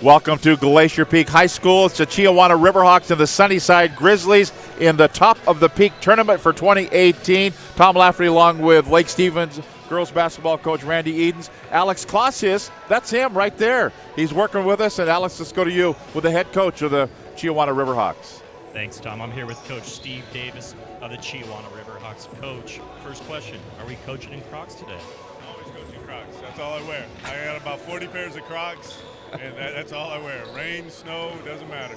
Welcome to Glacier Peak High School. It's the Chiawana Riverhawks and the Sunnyside Grizzlies in the top of the peak tournament for 2018. Tom Lafferty along with Lake Stevens girls basketball coach Randy Edens. Alex Clausius, that's him right there. He's working with us. And Alex, let's go to you with the head coach of the Chiawana Riverhawks. Thanks, Tom. I'm here with Coach Steve Davis of the Chiawana Riverhawks. Coach, first question, are we coaching in Crocs today? Always coaching Crocs. That's all I wear. I got about 40 pairs of Crocs. And that's all I wear. Rain, snow, doesn't matter.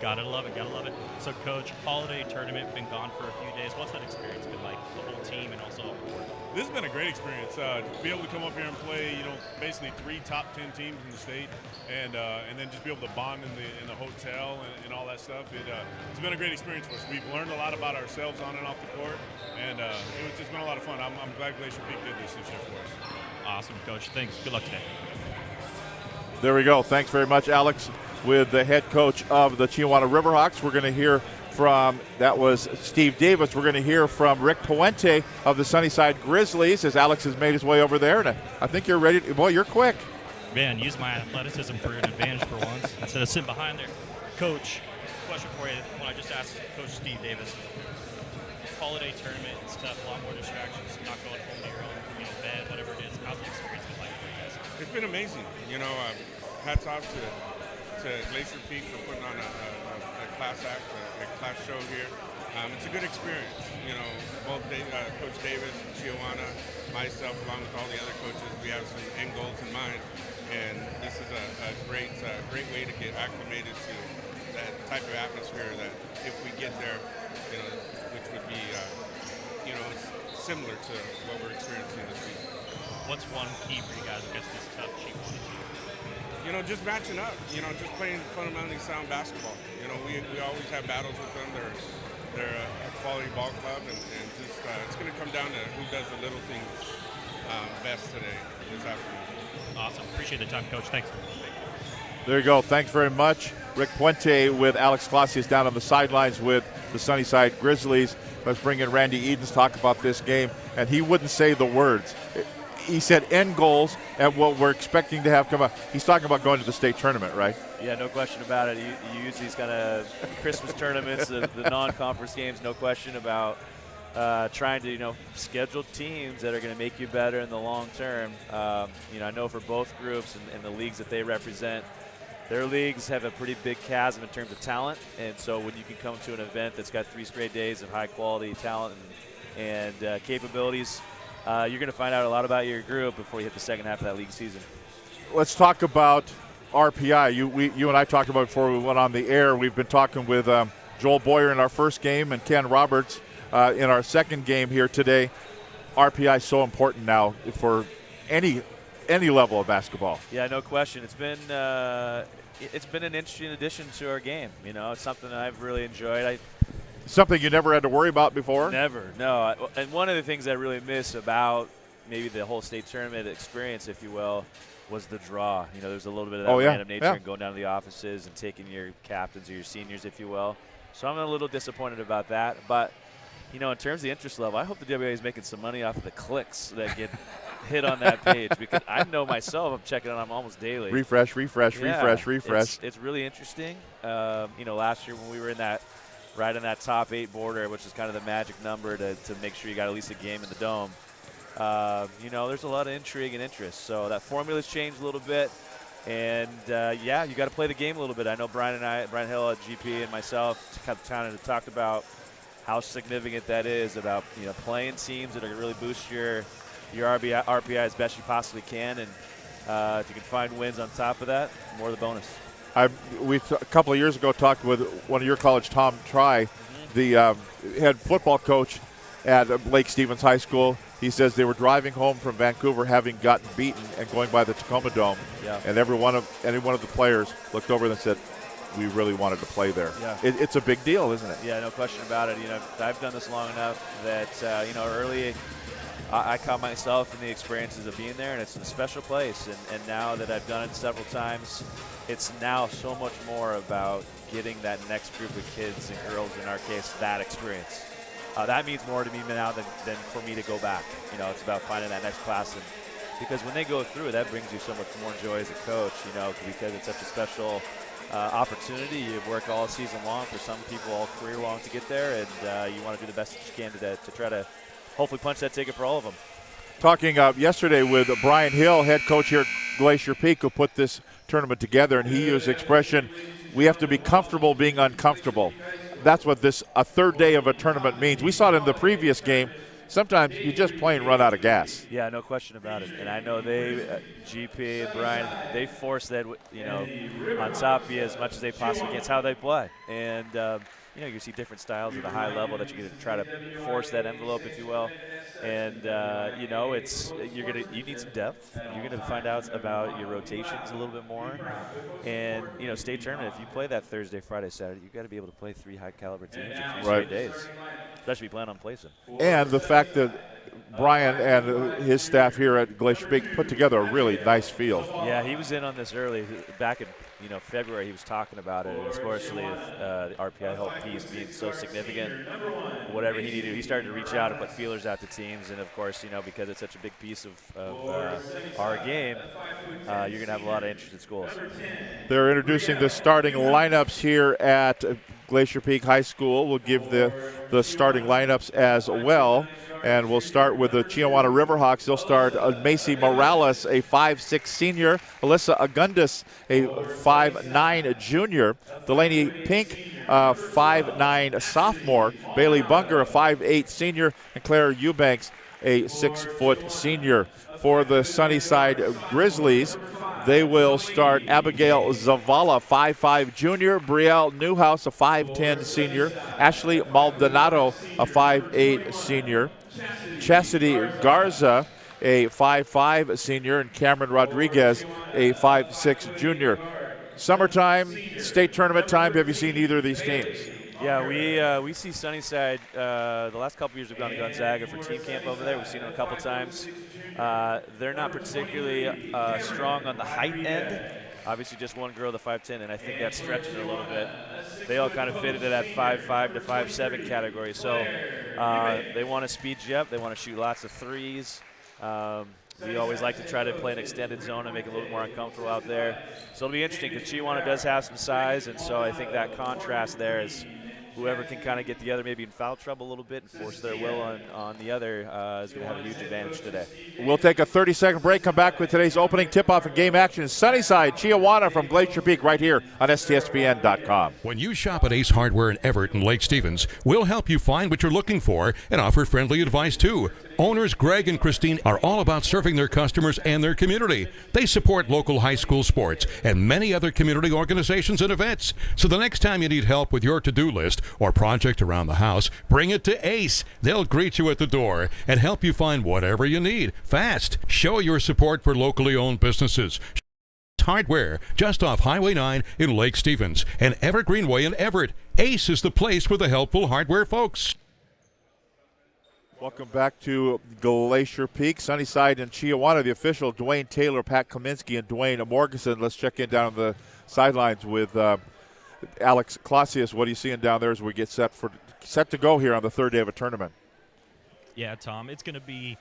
Gotta love it, gotta love it. So, Coach, holiday tournament, been gone for a few days. What's that experience been like, the whole team and also board? This has been a great experience. To be able to come up here and play, basically 3 top 10 teams in the state, and then just be able to bond in the hotel and all that stuff. It's been a great experience for us. We've learned a lot about ourselves on and off the court, and it's been a lot of fun. I'm glad Glacier Peak did this year for us. Awesome, Coach. Thanks. Good luck today. There we go. Thanks very much, Alex, with the head coach of the Chiawana Riverhawks. We're going to hear from, that was Steve Davis. We're going to hear from Rick Puente of the Sunnyside Grizzlies as Alex has made his way over there. And I think you're ready. Boy, you're quick. Man, use my athleticism for an advantage for once instead of sitting behind there. Coach, question for you. When I just asked Coach Steve Davis, holiday tournament and stuff, a lot more distractions, not going home to your own bed, whatever it is. How's the experience been like for you guys? It's been amazing. Hats off to Glacier Peak for putting on a class act, a class show here. It's a good experience. Both Coach Davis and Chiawana, myself, along with all the other coaches, we have some end goals in mind, and this is a great way to get acclimated to that type of atmosphere. That if we get there, which would be, it's similar to what we're experiencing this week. What's one key for you guys against this tough Chiawana team? Just matching up. Just playing fundamentally sound basketball. We always have battles with them. They're a quality ball club, and just it's going to come down to who does the little things best today, this afternoon. Awesome. Appreciate the time, Coach. Thanks. There you go. Thanks very much. Rick Puente with Alex Clausius down on the sidelines with the Sunnyside Grizzlies. Let's bring in Randy Edens, talk about this game. And he wouldn't say the words. He said end goals and what we're expecting to have come up. He's talking about going to the state tournament, right? Yeah, no question about it. You use these kind of Christmas tournaments, the non-conference games, no question about trying to, schedule teams that are going to make you better in the long term. I know for both groups and the leagues that they represent, their leagues have a pretty big chasm in terms of talent. And so when you can come to an event that's got 3 straight days of high-quality talent and capabilities, you're going to find out a lot about your group before you hit the second half of that league season. Let's talk about RPI. You and I talked about it before we went on the air. We've been talking with Joel Boyer in our first game and Ken Roberts in our second game here today. RPI is so important now for any level of basketball. Yeah, no question. It's been an interesting addition to our game. It's something that I've really enjoyed. Something you never had to worry about before? Never, no. And one of the things I really miss about maybe the whole state tournament experience, if you will, was the draw. There's a little bit of that random nature and going down to the offices and taking your captains or your seniors, if you will. So I'm a little disappointed about that. But, in terms of the interest level, I hope the WA is making some money off of the clicks that get hit on that page, because I know myself, I'm checking it on almost daily. Refresh. It's really interesting. Last year when we were right on that top 8 border, which is kind of the magic number to make sure you got at least a game in the dome. There's a lot of intrigue and interest. So that formula's changed a little bit. And, you got to play the game a little bit. I know Brian Hill at GP and myself have talked about how significant that is about, playing teams that are going to really boost your RPI as best you possibly can. And if you can find wins on top of that, more the bonus. We a couple of years ago talked with one of your college, Tom Try, the head football coach at Lake Stevens High School. He says they were driving home from Vancouver having gotten beaten and going by the Tacoma Dome. Yeah. And any one of the players looked over and said, we really wanted to play there. Yeah. It's a big deal, isn't it? Yeah, no question about it. I've done this long enough that, early I caught myself in the experiences of being there, and it's a special place. And now that I've done it several times, it's now so much more about getting that next group of kids and girls, in our case, that experience. That means more to me now than for me to go back. It's about finding that next class because when they go through, that brings you so much more joy as a coach, because it's such a special opportunity. You work all season long, for some people all career long, to get there, and you want to do the best that you can to try to hopefully punch that ticket for all of them. Talking yesterday with Brian Hill, head coach here at Glacier Peak, who put this tournament together, and he used the expression, we have to be comfortable being uncomfortable. That's what a third day of a tournament means. We saw it in the previous game. Sometimes you just plain run out of gas. Yeah, no question about it. And I know GP and Brian, they force that, on top of you as much as they possibly can. It's how they play. And, you see different styles at the high level that you're going to try to force that envelope, if you will. And, you need some depth. You're going to find out about your rotations a little bit more. And, state tournament, if you play that Thursday, Friday, Saturday, you've got to be able to play 3 high-caliber teams in 3 straight days, especially if you plan on placing. And the fact that Brian and his staff here at Glacier Peak put together a really nice field. Yeah, he was in on this early. Back in February, he was talking about it, and especially with the RPI Help piece being so significant, whatever he needed, he started to reach out and put feelers out to teams. And of course, because it's such a big piece of our game, you're going to have a lot of interested schools. They're introducing the starting lineups here at Glacier Peak High School. We'll give the starting lineups as well. And we'll start with the Chiawana Riverhawks. They'll start Macy Morales, a 5'6" senior. Alyssa Agundis, a 5'9" junior. Delaney Pink, 5'9" sophomore. Bailey Bunker, a 5'8" senior. And Claire Eubanks, a 6' senior. For the Sunnyside Grizzlies, they will start Abigail Zavala, 5'5" junior. Brielle Newhouse, a 5'10" senior. Ashley Maldonado, a 5'8" senior. Chastity Garza, a 5'5" senior. And Cameron Rodriguez, a 5'6" junior. Summertime, state tournament time, have you seen either of these teams? Yeah, we see Sunnyside. The last couple years we've gone to Gonzaga for team camp over there. We've seen them a couple times. They're not particularly strong on the height end. Obviously, just one girl, the 5'10", and I think that's stretching it a little bit. They all kind of fit into that 5'5" to 5'7" category. So they want to speed you up. They want to shoot lots of threes. We always like to try to play an extended zone and make it a little more uncomfortable out there. So it'll be interesting because Chiawana does have some size, and so I think that contrast there is whoever can kind of get the other maybe in foul trouble a little bit and force their will on the other is going to have a huge advantage today. We'll take a 30-second break, come back with today's opening tip-off and game action. Sunnyside, Chiawana from Glacier Peak right here on STSPN.com. When you shop at Ace Hardware in Everett and Lake Stevens, we'll help you find what you're looking for and offer friendly advice too. Owners Greg and Christine are all about serving their customers and their community. They support local high school sports and many other community organizations and events. So the next time you need help with your to-do list or project around the house, bring it to Ace. They'll greet you at the door and help you find whatever you need fast. Show your support for locally owned businesses. Hardware, just off Highway 9 in Lake Stevens and Everett Greenway in Everett. Ace is the place for the helpful hardware folks. Welcome back to Glacier Peak, Sunnyside and Chiawana. The official, Dwayne Taylor, Pat Kaminsky, and Dwayne Morganson. Let's check in down on the sidelines with Alex Clausius. What are you seeing down there as we get set to go here on the third day of a tournament? Yeah, Tom, it's going to be,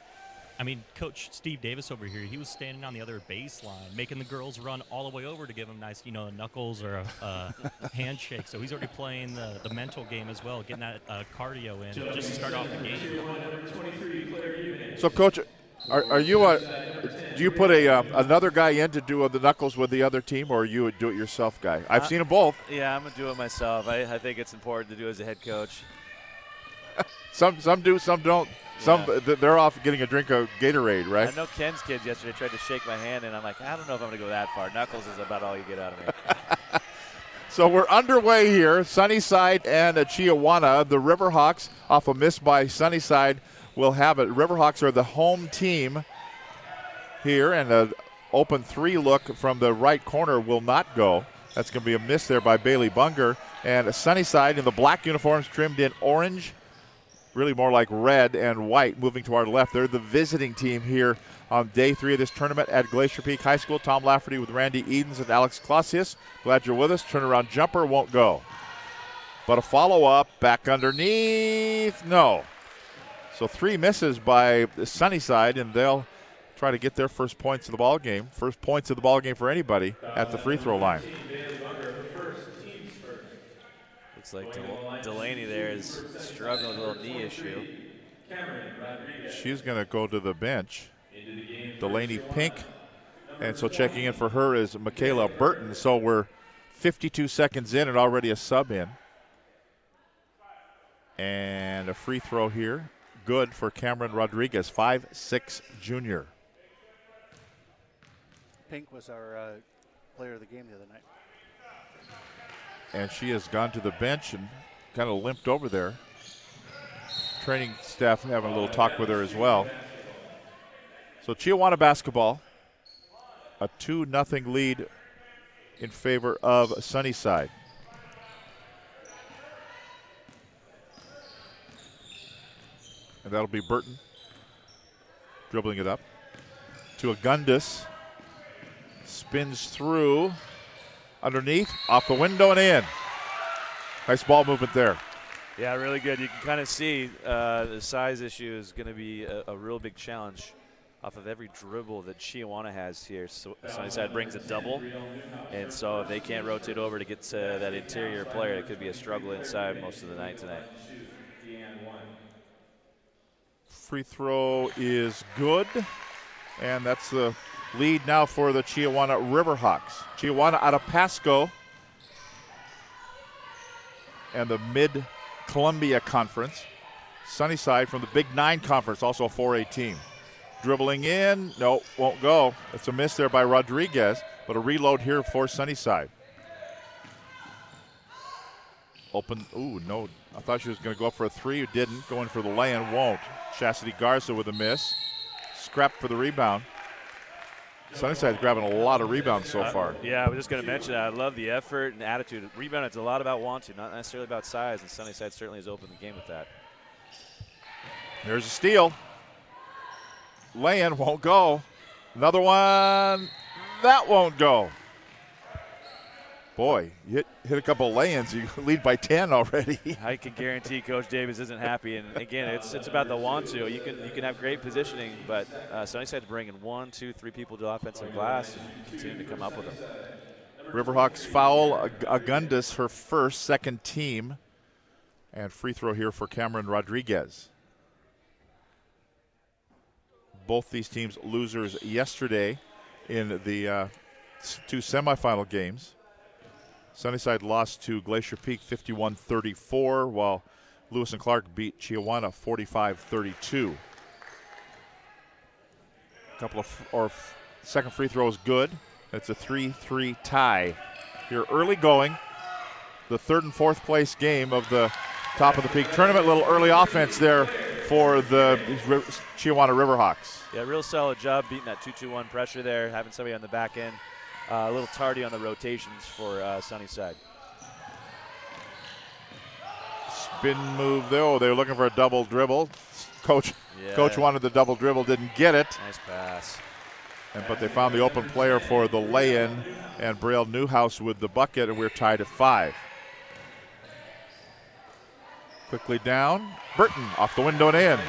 Coach Steve Davis over here, he was standing on the other baseline, making the girls run all the way over to give them nice, knuckles or a handshake. So he's already playing the mental game as well, getting that cardio in just to start off the game. So, Coach, are you do you put another guy in to do the knuckles with the other team, or are you a do-it-yourself guy? I've seen them both. Yeah, I'm going to do it myself. I think it's important to do as a head coach. Some do, some don't. Yeah. They're off getting a drink of Gatorade, right? I know Ken's kids yesterday tried to shake my hand, and I'm like, I don't know if I'm going to go that far. Knuckles is about all you get out of me. So we're underway here. Sunnyside and Chiawana. The Riverhawks, off a miss by Sunnyside, will have it. Riverhawks are the home team here, and an open three look from the right corner will not go. That's going to be a miss there by Bailey Bunger. And Sunnyside in the black uniforms trimmed in orange, really more like red and white, moving to our left. They're the visiting team here on day 3 of this tournament at Glacier Peak High School. Tom Lafferty with Randy Edens and Alex Clausius. Glad you're with us. Turnaround jumper won't go. But a follow-up back underneath, no. So 3 misses by Sunnyside, and they'll try to get their first points of the ball game. First points of the ball game for anybody at the free throw line. Looks like Delaney there is struggling with a little knee issue. She's going to go to the bench. Delaney Pink. And so checking in for her is Michaela Burton. So we're 52 seconds in and already a sub in. And a free throw here. Good for Cameron Rodriguez, 5'6" junior. Pink was our player of the game the other night. And she has gone to the bench and kind of limped over there. Training staff having a little talk with her as well. So Chiawana basketball, a 2-0 lead in favor of Sunnyside. And that'll be Burton dribbling it up to Agundis. Spins through, underneath, off the window and in. Nice ball movement there. Yeah, really good. You can kind of see the size issue is going to be a real big challenge off of every dribble that Chiawana has here. So Sunnyside brings a double, and so if they can't rotate over to get to that interior player, it could be a struggle inside most of the night tonight. Free throw is good, and that's the lead now for the Chiawana Riverhawks. Chiawana out of Pasco and the Mid-Columbia Conference. Sunnyside from the Big 9 Conference, also a 4A team. Dribbling in, no, won't go. It's a miss there by Rodriguez, but a reload here for Sunnyside. Open, ooh, no. I thought she was going to go up for a three. Didn't. Going for the lay-in, won't. Chastity Garza with a miss. Scrapped for the rebound. Sunnyside's grabbing a lot of rebounds so far. Yeah, I was just going to mention that. I love the effort and attitude. Rebound, it's a lot about want to, not necessarily about size, and Sunnyside certainly has opened the game with that. There's a steal. Lay-in, won't go. Another one. That won't go. Boy, you hit a couple of lay-ins, you lead by 10 already. I can guarantee Coach Davis isn't happy. And again, it's about the want to. You can have great positioning, but Sunnyside's bringing 1, 2, 3 people to offensive glass and continue to come up with them. Riverhawks foul. Agundis, her first, second team. And free throw here for Cameron Rodriguez. Both these teams losers yesterday in the 2 semifinal games. Sunnyside lost to Glacier Peak 51-34, while Lewis and Clark beat Chiawana 45-32. Second free throw is good. It's a 3-3 tie. Here early going. The third and fourth place game of the top of the peak tournament. Little early offense there for the Chiawana Riverhawks. Yeah, real solid job beating that 2-2-1 pressure there, having somebody on the back end. A little tardy on the rotations for Sunnyside. Spin move though. They were looking for a double dribble. Coach wanted the double dribble, didn't get it. Nice pass. But they found the open player for the lay-in, and Braille Newhouse with the bucket, and we're tied at 5. Quickly down. Burton off the window and in.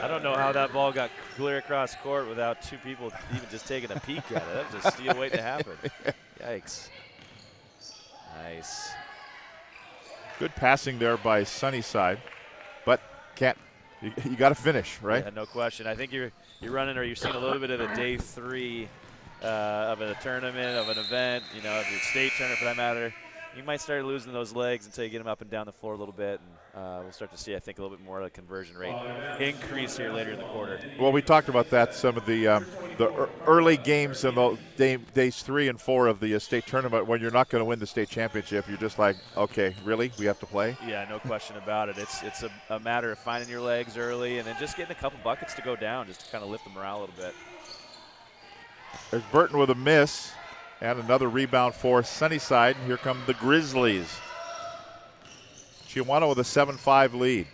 I don't know how that ball got clear across court without 2 people even just taking a peek at it. That was a steal waiting to happen. Yikes. Nice. Good passing there by Sunnyside, but you got to finish, right? Yeah, no question. I think you're running, or you're seeing a little bit of a day 3 of a tournament, of an event, of your state tournament for that matter. You might start losing those legs until you get them up and down the floor a little bit, and we'll start to see, I think, a little bit more of a conversion rate increase here later in the quarter. Well, we talked about that, some of the early games in the days 3 and 4 of the state tournament when you're not going to win the state championship. You're just like, okay, really? We have to play? Yeah, no question about it. It's a matter of finding your legs early and then just getting a couple buckets to go down just to kind of lift the morale a little bit. There's Burton with a miss. And another rebound for Sunnyside. And here come the Grizzlies. Chiawana with a 7-5 lead.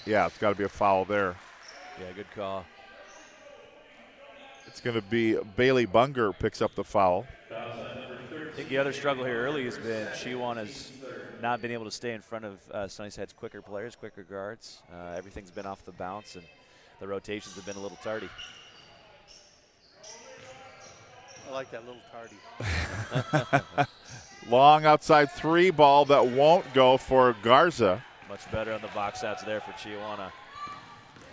Yeah, it's got to be a foul there. Yeah, good call. It's going to be Bailey Bunger picks up the foul. I think the other struggle here early has been Chiawana's not been able to stay in front of Sunnyside's quicker players, quicker guards. Everything's been off the bounce, and the rotations have been a little tardy. I like that little tardy. Long outside three ball that won't go for Garza. Much better on the box outs there for Chiawana.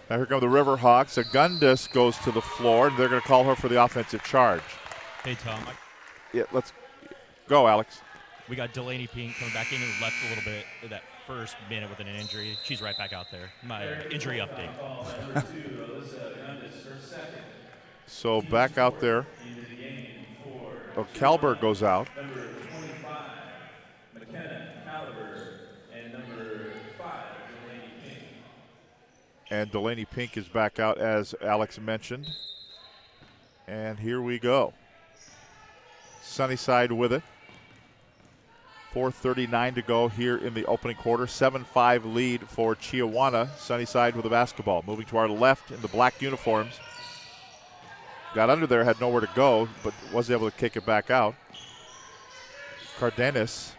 Now here come the Riverhawks. Agundis goes to the floor, and they're going to call her for the offensive charge. Hey, Tom. Yeah, let's go, Alex. We got Delaney Pink coming back in, who left a little bit that first minute with an injury. She's right back out there. My injury update. So back out there. Oh, Calbert goes out. And Delaney Pink is back out, as Alex mentioned. And here we go. Sunnyside with it. 4:39 to go here in the opening quarter. 7-5 lead for Chiawana. Sunnyside with the basketball. Moving to our left in the black uniforms. Got under there, had nowhere to go, but was able to kick it back out. Cardenas.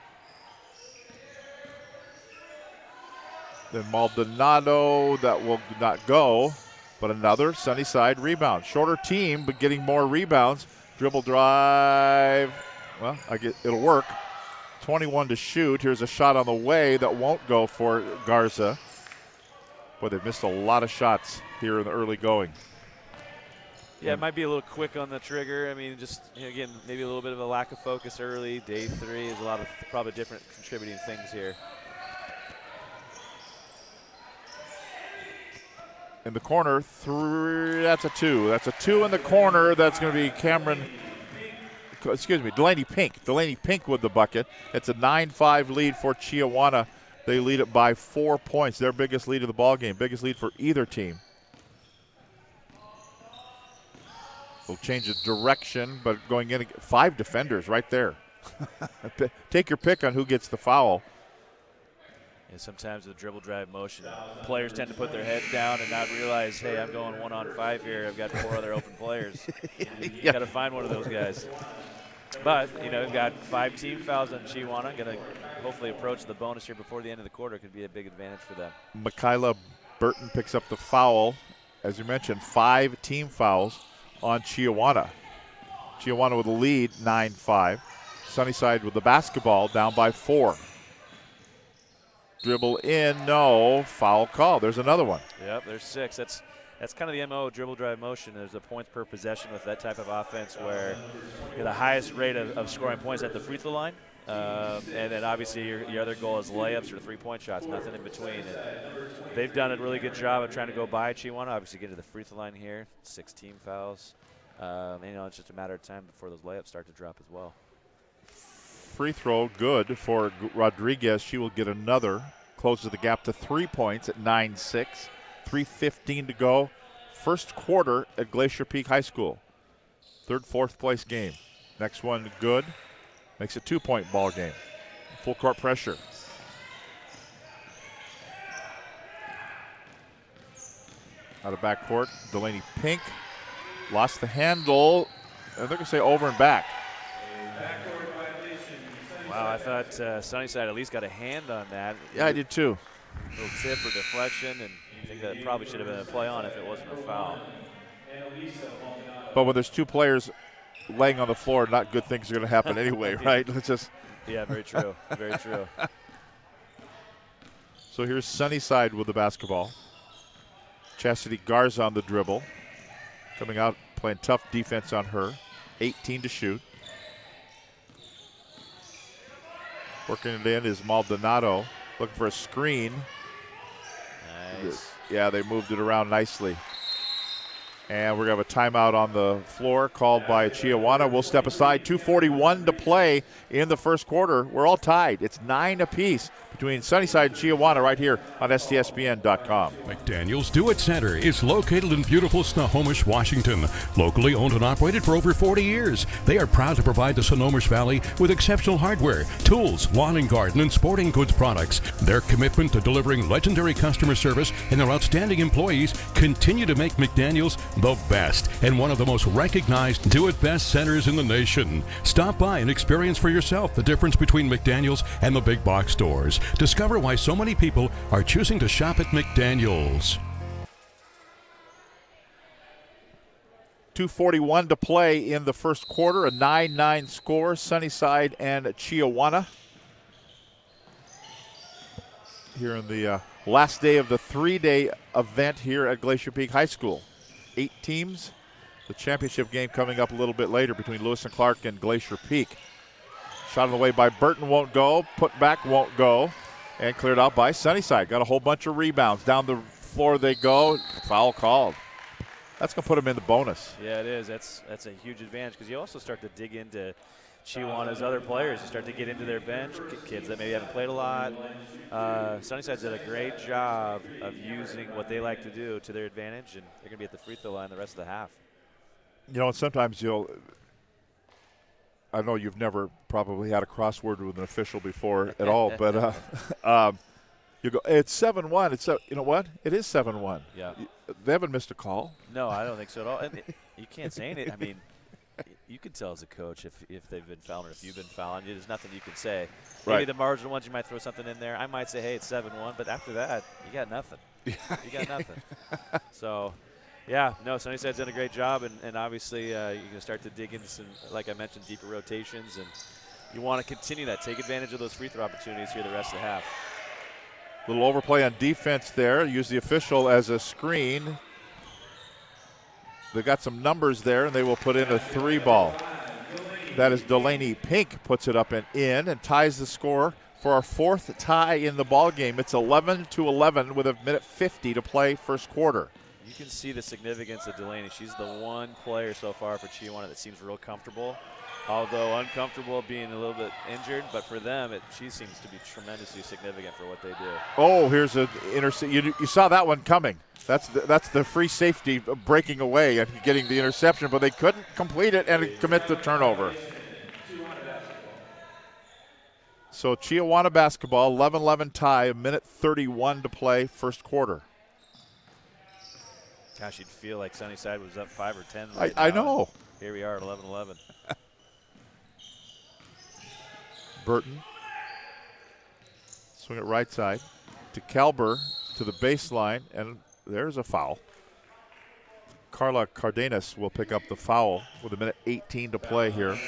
Then Maldonado, that will not go, but another Sunnyside rebound. Shorter team, but getting more rebounds. Dribble drive. Well, it'll work. 21 to shoot. Here's a shot on the way that won't go for Garza. Boy, they've missed a lot of shots here in the early going. Yeah, it might be a little quick on the trigger. I mean, just, again, maybe a little bit of a lack of focus early. Day 3 is a lot of probably different contributing things here. In the corner, that's a 2. That's a 2 in the corner. That's going to be Delaney Pink. Delaney Pink with the bucket. It's a 9-5 lead for Chiawana. They lead it by 4 points. Their biggest lead of the ball game. Biggest lead for either team. We'll change the direction, but going in, 5 defenders right there. Take your pick on who gets the foul. And sometimes with dribble drive motion, players tend to put their head down and not realize, hey, I'm going 1-on-5 here. I've got 4 other open players. You got to find one of those guys. But, we've got 5 team fouls on Chiawana. Going to hopefully approach the bonus here before the end of the quarter. Could be a big advantage for them. Michaela Burton picks up the foul. As you mentioned, 5 team fouls on Chiawana. Chiawana with the lead, 9-5. Sunnyside with the basketball, down by 4. Dribble in, no. Foul call. There's another one. Yep, there's 6. That's kind of the MO, dribble drive motion. There's a points per possession with that type of offense where you're the highest rate of scoring points at the free throw line. And then obviously your other goal is layups or 3-point shots, nothing in between. And they've done a really good job of trying to go by Chiawana. Obviously get to the free throw line here, 6 team fouls. It's just a matter of time before those layups start to drop as well. Free throw good for Rodriguez. She will get another. Closes the gap to 3 points at 9-6. 3:15 to go. First quarter at Glacier Peak High School. 3rd, 4th place game. Next one good. Makes it 2-point ball game. Full court pressure. Out of backcourt, Delaney Pink lost the handle. And they're going to say over and back. Wow, I thought Sunnyside at least got a hand on that. Yeah, I did too. A little tip or deflection, and I think that probably should have been a play on if it wasn't a foul. But when there's 2 players laying on the floor, not good things are going to happen anyway, right? Let's just. Yeah, very true. Very true. So here's Sunnyside with the basketball. Chastity Garza on the dribble. Coming out, playing tough defense on her. 18 to shoot. Working it in is Maldonado. Looking for a screen. Nice. Yeah, they moved it around nicely. And we're going to have a timeout on the floor called by Chiawana. We'll step aside. 2:41 to play in the first quarter. We're all tied. It's 9 apiece between Sunnyside and Chiawana right here on STSPN.com. McDaniel's Do-It Center is located in beautiful Snohomish, Washington. Locally owned and operated for over 40 years. They are proud to provide the Snohomish Valley with exceptional hardware, tools, lawn and garden, and sporting goods products. Their commitment to delivering legendary customer service and their outstanding employees continue to make McDaniel's The best and one of the most recognized do-it-best centers in the nation. Stop by and experience for yourself the difference between McDaniel's and the big box stores. Discover why so many people are choosing to shop at McDaniel's. 2:41 to play in the first quarter, a 9-9 score, Sunnyside and Chiawana. Here in the last day of the 3-day event here at Glacier Peak High School. 8 teams. The championship game coming up a little bit later between Lewis and Clark and Glacier Peak. Shot on the way by Burton won't go, put back won't go, and cleared out by Sunnyside. Got a whole bunch of rebounds. Down the floor they go, foul called. That's going to put them in the bonus. Yeah, it is. That's a huge advantage because you also start to dig into Chiawana's other players. You start to get into their bench, kids that maybe haven't played a lot. Sunnyside's did a great job of using what they like to do to their advantage, and they're going to be at the free throw line the rest of the half. You know, sometimes I know you've never probably had a crossword with an official before at all, but you go, it's 7-1. It's you know what? It is 7-1. Yeah. They haven't missed a call. No, I don't think so at all. And you can't say anything. I mean, you can tell as a coach if they've been fouling or if you've been fouling. There's nothing you can say. Maybe Right. the marginal ones, you might throw something in there. I might say, hey, it's 7-1, but after that, you got nothing. You got nothing. So, yeah, no, Sunnyside's done a great job, and obviously you're going to start to dig into some, like I mentioned, deeper rotations, and you want to continue that. Take advantage of those free throw opportunities here the rest of the half. Little overplay on defense there. Use the official as a screen. They got some numbers there, and they will put in a 3 ball. That is Delaney Pink puts it up and in and ties the score for our 4th tie in the ball game. It's 11-11 with a minute 50 to play first quarter. You can see the significance of Delaney. She's the one player so far for Chiawana that seems real comfortable, although uncomfortable being a little bit injured. But for them, she seems to be tremendously significant for what they do. Oh, here's an intercept. You saw that one coming. That's the free safety breaking away and getting the interception, but they couldn't complete it and commit the turnover. So Chiawana basketball, 11-11 tie, a minute 31 to play first quarter. Gosh, you'd feel like Sunnyside was up 5 or 10 I know. Here we are at 11-11. Burton. Swing it right side to Kalber to the baseline, and there's a foul. Carla Cardenas will pick up the foul with a minute 18 to play here.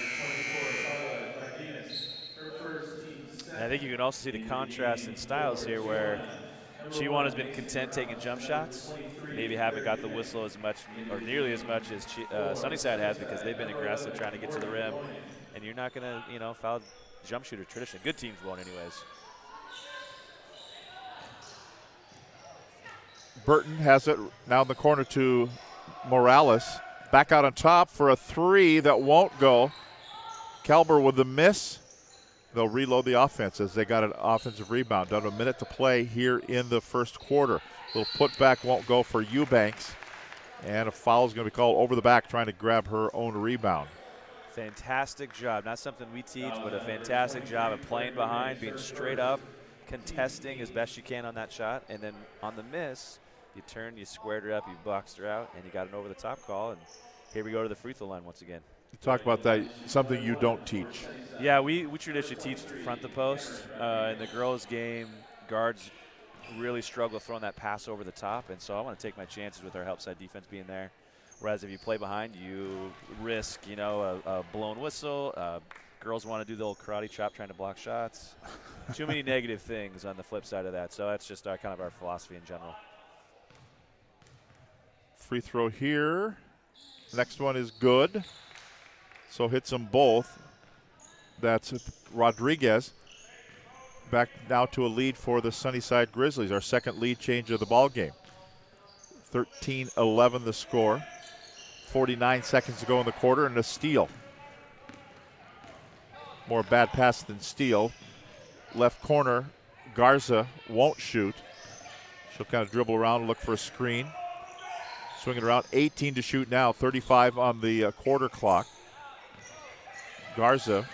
I think you can also see the contrast in styles here where Chiawana's been content taking jump shots. Maybe haven't got the whistle as much or nearly as much as Sunnyside has because they've been aggressive trying to get to the rim. And you're not going to, foul jump shooter tradition. Good teams won't anyways. Burton has it now in the corner to Morales. Back out on top for a 3 that won't go. Kalber with the miss. They'll reload the offense as they got an offensive rebound. Down to a minute to play here in the first quarter. Little putback won't go for Eubanks. And a foul is going to be called over the back trying to grab her own rebound. Fantastic job. Not something we teach, but a fantastic job of playing behind, being straight up, contesting as best you can on that shot. And then on the miss, you turned, you squared her up, you boxed her out, and you got an over-the-top call. And here we go to the free throw line once again. You talk about that, something you don't teach. Yeah, we traditionally teach front the post. In the girls' game, guards really struggle throwing that pass over the top, and so I want to take my chances with our help side defense being there. Whereas if you play behind, you risk, a blown whistle. Girls want to do the old karate chop trying to block shots. Too many negative things on the flip side of that, so that's just kind of our philosophy in general. Free throw here. Next one is good. So hits them both. That's Rodriguez. Back now to a lead for the Sunnyside Grizzlies, our second lead change of the ball game. 13-11 the score. 49 seconds to go in the quarter and a steal. More bad pass than steal. Left corner, Garza won't shoot. She'll kind of dribble around and look for a screen. Swinging around, 18 to shoot now, 35 on the quarter clock. Garza,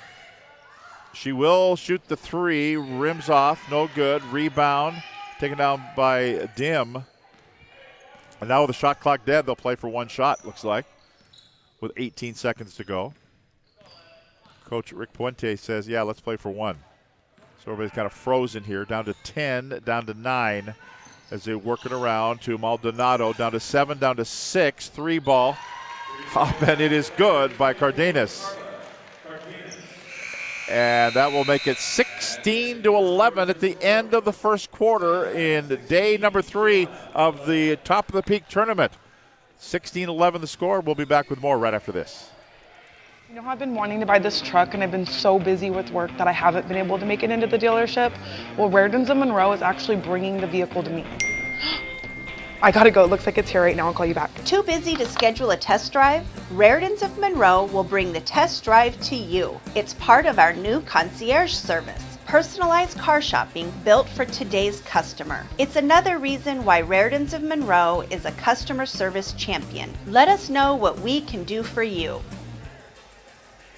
she will shoot the 3, rims off, no good, rebound, taken down by Dim. And now with the shot clock dead, they'll play for one shot, looks like, with 18 seconds to go. Coach Rick Puente says, yeah, let's play for one. So everybody's kind of frozen here, down to 10, down to 9 as they work it around to Maldonado, down to 7, down to 6, 3 ball. Up, and it is good by Cardenas. And that will make it 16-11 at the end of the first quarter in day number 3 of the Top of the Peak tournament. 16-11 the score. We'll be back with more right after this. You know how I've been wanting to buy this truck and I've been so busy with work that I haven't been able to make it into the dealership? Well, Rairdens of Monroe is actually bringing the vehicle to me. I gotta go. It looks like it's here right now. I'll call you back. Too busy to schedule a test drive? Rairdens of Monroe will bring the test drive to you. It's part of our new concierge service. Personalized car shopping built for today's customer. It's another reason why Rairdens of Monroe is a customer service champion. Let us know what we can do for you.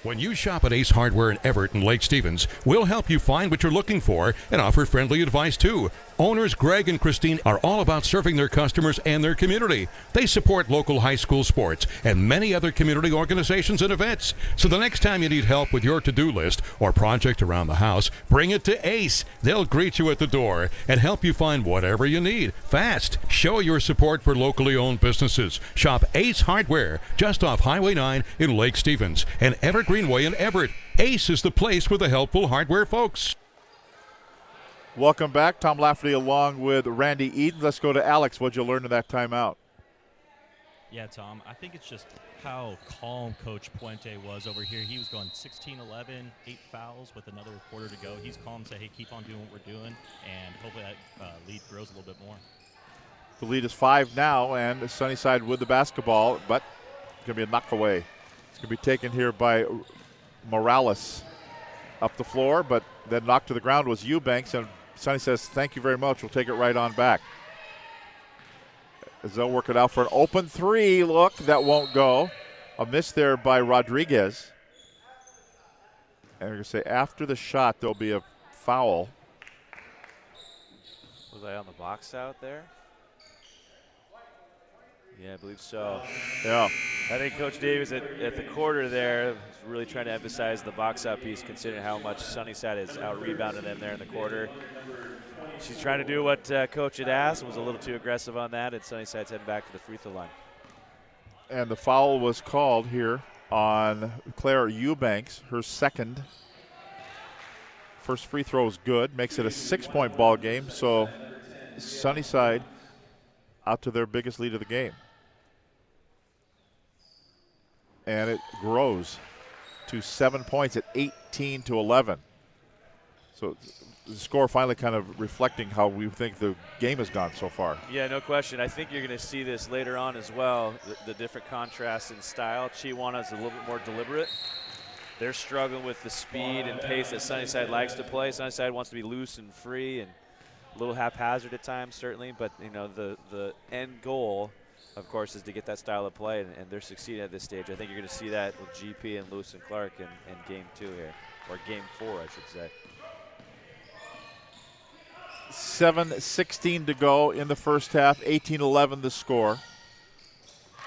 When you shop at Ace Hardware in Everett and Lake Stevens, we'll help you find what you're looking for and offer friendly advice too. Owners Greg and Christine are all about serving their customers and their community. They support local high school sports and many other community organizations and events. So the next time you need help with your to-do list or project around the house, bring it to Ace. They'll greet you at the door and help you find whatever you need fast. Show your support for locally owned businesses. Shop Ace Hardware just off Highway 9 in Lake Stevens and Evergreen Way in Everett. Ace is the place for the helpful hardware folks. Welcome back. Tom Lafferty along with Randy Eden. Let's go to Alex. What'd you learn in that timeout? Yeah, Tom, I think it's just how calm Coach Puente was over here. He was going 16-11, 8 fouls with another quarter to go. He's calm, say, hey, keep on doing what we're doing, and hopefully that lead grows a little bit more. The lead is 5 now, and Sunnyside with the basketball, but it's going to be a knock away. It's going to be taken here by Morales up the floor, but then knocked to the ground was Eubanks, and Sonny says, thank you very much. We'll take it right on back. As they'll work it out for an open 3 look. That won't go. A miss there by Rodriguez. And we're going to say after the shot, there'll be a foul. Was I on the box out there? Yeah, I believe so. Yeah. I think Coach Davis at the quarter there is really trying to emphasize the box out piece, considering how much Sunnyside has out-rebounded them there in the quarter. She's trying to do what Coach had asked, was a little too aggressive on that, and Sunnyside's heading back to the free throw line. And the foul was called here on Claire Eubanks, her second. First free throw is good, makes it a 6-point ball game, so Sunnyside out to their biggest lead of the game. And it grows to 7 points at 18-11. So the score finally kind of reflecting how we think the game has gone so far. Yeah, no question. I think you're going to see this later on as well, the different contrasts in style. Chiawana is a little bit more deliberate. They're struggling with the speed and pace that Sunnyside likes to play. Sunnyside wants to be loose and free and a little haphazard at times, certainly. But, you know, the end goal, of course, is to get that style of play, and they're succeeding at this stage. I think you're going to see that with GP and Lewis and Clark in Game 2 here, or Game 4, I should say. 7:16 to go in the first half, 18-11 the score.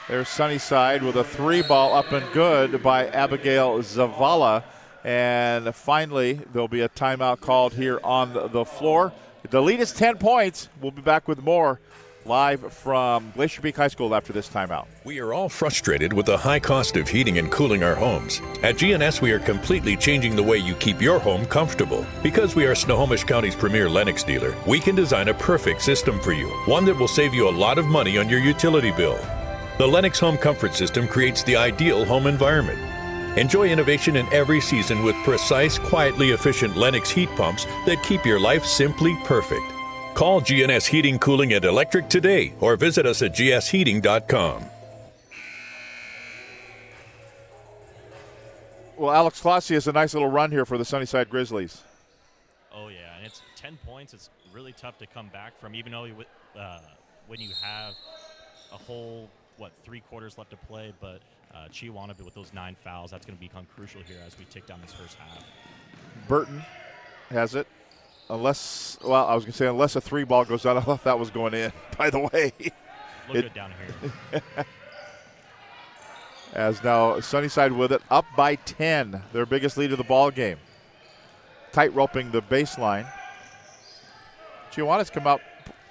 There's Sunnyside with a 3-ball up and good by Abigail Zavala. And finally, there'll be a timeout called here on the floor. The lead is 10 points. We'll be back with more live from Glacier Peak High School after this timeout. We are all frustrated with the high cost of heating and cooling our homes. At GNS, we are completely changing the way you keep your home comfortable. Because we are Snohomish County's premier Lennox dealer, we can design a perfect system for you, one that will save you a lot of money on your utility bill. The Lennox Home Comfort System creates the ideal home environment. Enjoy innovation in every season with precise, quietly efficient Lennox heat pumps that keep your life simply perfect. Call GNS Heating, Cooling, and Electric today or visit us at gsheating.com. Well, Alex Clossie has a nice little run here for the Sunnyside Grizzlies. Oh, yeah, and it's 10 points. It's really tough to come back from, even though when you have a whole, 3 quarters left to play, but Chiawana with those 9 fouls, that's going to become crucial here as we tick down this first half. Burton has it. Unless a 3-ball goes out. I thought that was going in, by the way. Look good down here. As now Sunnyside with it, up by 10, their biggest lead of the ball game. Tight roping the baseline. Chiawana's come out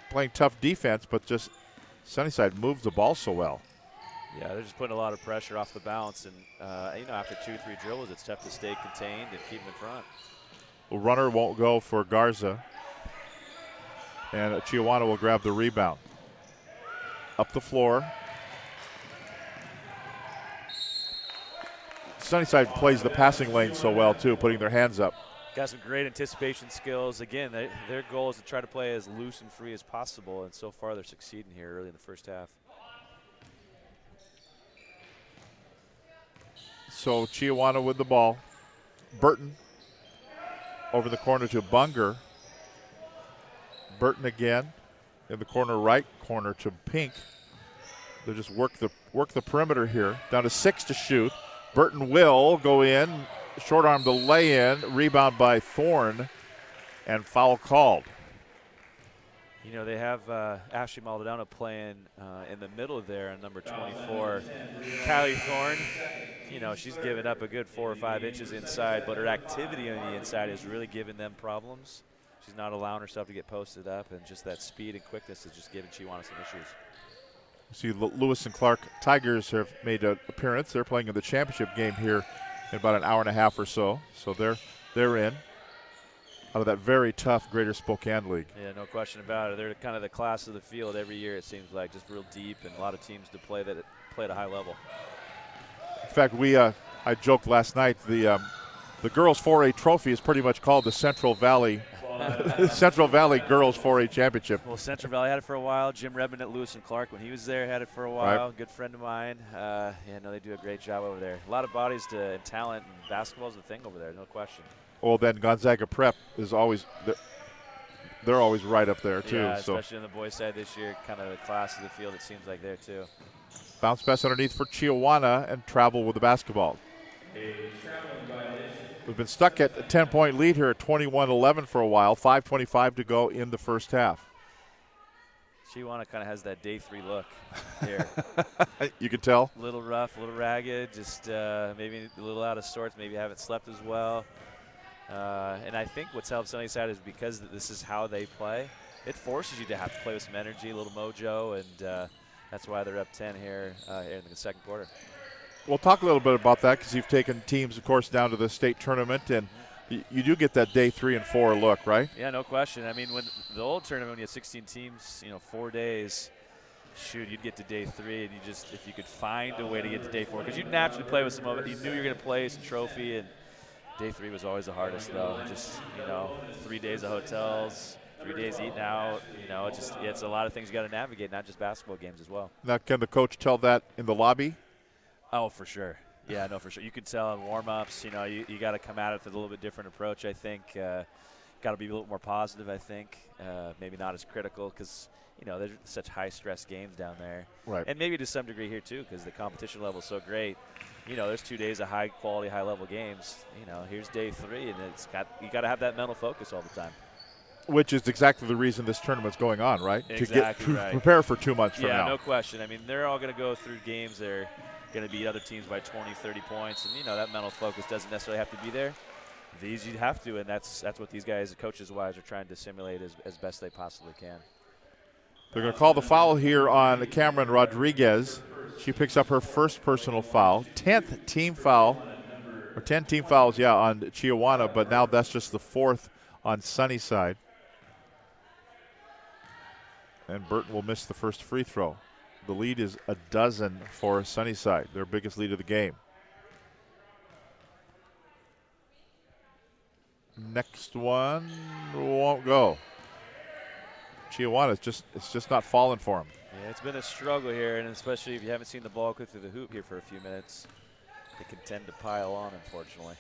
playing tough defense, but just Sunnyside moves the ball so well. Yeah, they're just putting a lot of pressure off the bounce, and after 2-3 dribbles, it's tough to stay contained and keep them in front. The runner won't go for Garza, and Chiawana will grab the rebound. Up the floor. Sunnyside plays the passing lane so well, too, putting their hands up. Got some great anticipation skills. Again, their goal is to try to play as loose and free as possible, and so far they're succeeding here early in the first half. So Chiawana with the ball. Burton over the corner to Bunger. Burton again in the corner right, corner to Pink. They just work the perimeter here. Down to 6 to shoot. Burton will go in, short arm the lay-in, rebound by Thorne, and foul called. You know, they have Ashley Maldonado playing in the middle there on number 24. Kylie Thorne, you know, she's given up a good 4 or 5 inches inside, but her activity on the inside is really giving them problems. She's not allowing herself to get posted up, and just that speed and quickness is just giving Chiawana some issues. See, Lewis and Clark Tigers have made an appearance. They're playing in the championship game here in about an hour and a half or so. So they're in out of that very tough Greater Spokane League. Yeah, no question about it. They're kind of the class of the field every year, it seems like, just real deep, and a lot of teams to play at a high level. In fact, I joked last night, the girls 4A trophy is pretty much called the Central Valley Girls 4A Championship. Well, Central Valley had it for a while. Jim Redmond at Lewis and Clark, when he was there, had it for a while. Right. Good friend of mine. They do a great job over there. A lot of bodies and talent, and basketball is the thing over there, no question. Well, then Gonzaga Prep is always they're always right up there too. Yeah, especially on the boys' side this year, kind of the class of the field. It seems like there too. Bounce pass underneath for Chiawana and travel with the basketball. We've been stuck at a 10-point lead here at 21-11 for a while. 5:25 to go in the first half. Chiawana kind of has that day 3 look here. You can tell. A little rough, a little ragged, just maybe a little out of sorts. Maybe haven't slept as well. And I think what's helped Sunnyside is because this is how they play. It forces you to have to play with some energy, a little mojo, and that's why they're up 10 here in the second quarter. We'll talk a little bit about that because you've taken teams, of course, down to the state tournament, and you do get that day 3 and 4 look, right? Yeah, no question. I mean, when the old tournament, when you had 16 teams, 4 days, shoot, you'd get to day 3, and if you could find a way to get to day 4, because you'd naturally play with some of it. You knew you were going to play some trophy, and day 3 was always the hardest, though. Just, 3 days of hotels, 3 days eating out. It's a lot of things you got to navigate, not just basketball games as well. Now, can the coach tell that in the lobby? Oh, for sure. Yeah, no, for sure. You can tell in warm-ups, you got to come at it with a little bit different approach, I think. Got to be a little more positive, I think. Maybe not as critical because, there's such high-stress games down there. Right. And maybe to some degree here, too, because the competition level is so great. There's 2 days of high-quality, high-level games. Here's day 3, and you got to have that mental focus all the time. Which is exactly the reason this tournament's going on, right? Exactly to prepare for 2 months from now. Yeah, no question. I mean, they're all going to go through games that are going to beat other teams by 20, 30 points, and that mental focus doesn't necessarily have to be there. These you have to, and that's what these guys, coaches-wise, are trying to simulate as best they possibly can. They're going to call the foul here on Cameron Rodriguez. She picks up her first personal foul, 10th team foul, or 10 team fouls, on Chiawana, but now that's just the 4th on Sunnyside. And Burton will miss the first free throw. The lead is 12 for Sunnyside, their biggest lead of the game. Next one won't go. Chiawana, it's just not falling for him. Yeah, it's been a struggle here, and especially if you haven't seen the ball go through the hoop here for a few minutes, they can tend to pile on, unfortunately.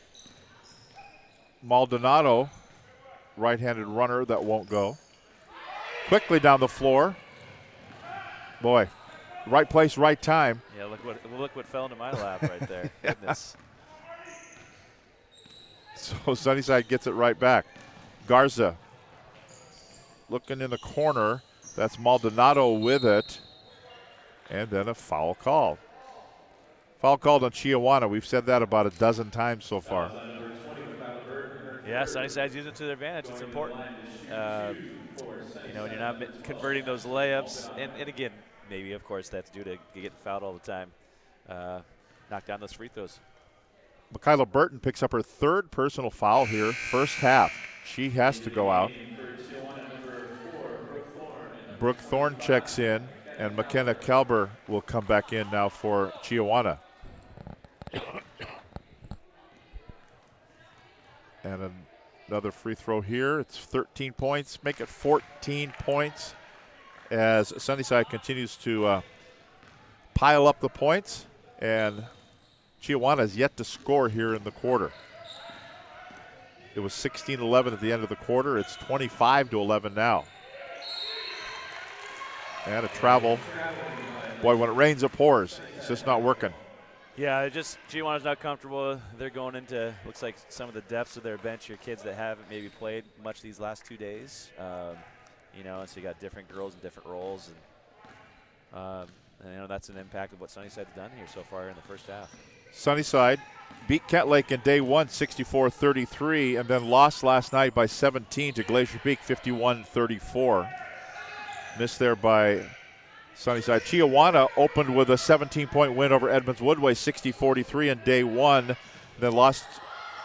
Maldonado, right-handed runner that won't go. Quickly down the floor. Boy, right place, right time. Yeah, look what fell into my lap right there. Goodness. So Sunnyside gets it right back. Garza looking in the corner. That's Maldonado with it. And then a foul call. Foul called on Chiawana. We've said that about a dozen times so far. Yeah, Sunnyside's using it to their advantage. It's important. When you're not converting those layups, and again, maybe, of course, that's due to getting fouled all the time. Knock down those free throws. Michaela Burton picks up her third personal foul here, first half. She has to go out. Brooke Thorne checks in, and McKenna Kalber will come back in now for Chiawana. And another free throw here. It's 13 points. Make it 14 points as Sunnyside continues to pile up the points. And Chiawana has yet to score here in the quarter. It was 16-11 at the end of the quarter. It's 25-11 now. And a travel. Boy, when it rains, it pours. It's just not working. Yeah, Chiawana's not comfortable. They're going into, looks like some of the depths of their bench here, kids that haven't maybe played much these last 2 days. And so you got different girls in different roles. And that's an impact of what Sunnyside's done here so far in the first half. Sunnyside beat Kent Lake in day one, 64-33, and then lost last night by 17 to Glacier Peak, 51-34. Missed there by Sunnyside. Chiawana opened with a 17-point win over Edmonds Woodway, 60-43 in day one. Then lost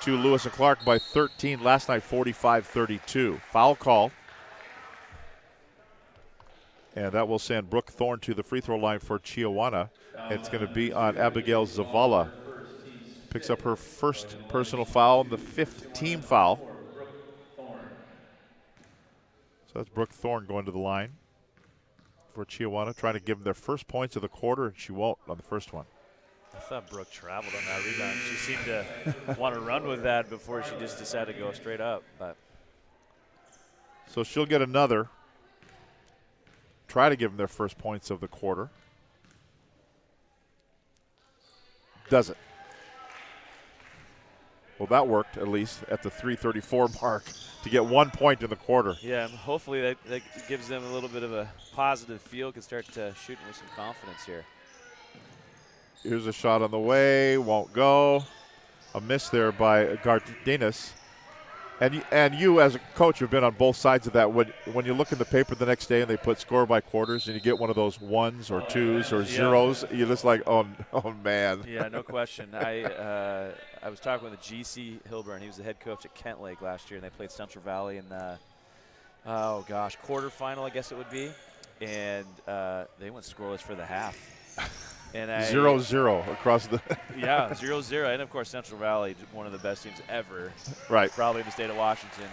to Lewis and Clark by 13 last night, 45-32. Foul call. And that will send Brooke Thorne to the free throw line for Chiawana. It's going to be on Abigail Zavala. Picks up her first personal foul, the fifth team foul. So that's Brooke Thorne going to the line for Chiawana, trying to give them their first points of the quarter, and she won't on the first one. I thought Brooke traveled on that rebound. She seemed to want to run with that before she just decided to go straight up. But so she'll get another. Try to give them their first points of the quarter. Doesn't. Well, that worked at least at the 3:34 mark to get 1 point in the quarter. Yeah, and hopefully that gives them a little bit of a positive feel, can start shooting with some confidence here. Here's a shot on the way, won't go. A miss there by Gardinas. And you as a coach have been on both sides of that. When you look in the paper the next day and they put score by quarters and you get one of those ones or twos or zeros, you're just like, oh man. Yeah, no question. I was talking with GC Hilburn. He was the head coach at Kent Lake last year, and they played Central Valley in the, quarterfinal, I guess it would be. And they went scoreless for the half. And 0-0 across the. Yeah, 0-0. And, of course, Central Valley, one of the best teams ever. Right. Probably in the state of Washington.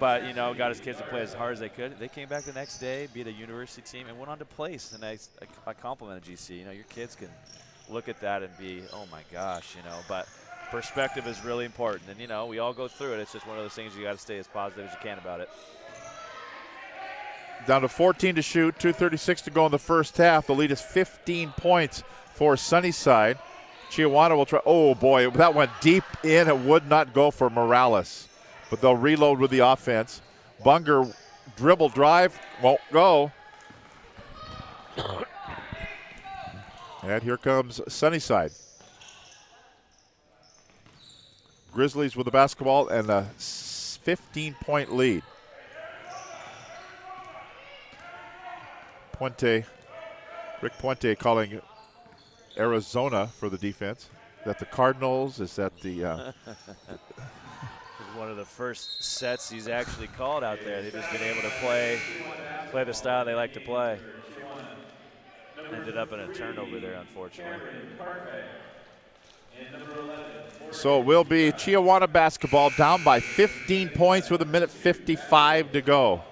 But, got his kids to play as hard as they could. They came back the next day, beat a university team, and went on to place. And I complimented GC. Your kids can look at that and be, oh, my gosh, But perspective is really important. And, we all go through it. It's just one of those things you got to stay as positive as you can about it. Down to 14 to shoot, 2:36 to go in the first half. The lead is 15 points for Sunnyside. Chiawana will try. Oh, boy, that went deep in. It would not go for Morales. But they'll reload with the offense. Bunger dribble drive, won't go. And here comes Sunnyside. Grizzlies with the basketball and a 15-point lead. Rick Puente calling Arizona for the defense. Is that the Cardinals? Is that the one of the first sets he's actually called out there. They've just been able to play the style they like to play. Ended up in a turnover there, unfortunately. So it will be Chiawana basketball down by 15 points with 1:55 to go.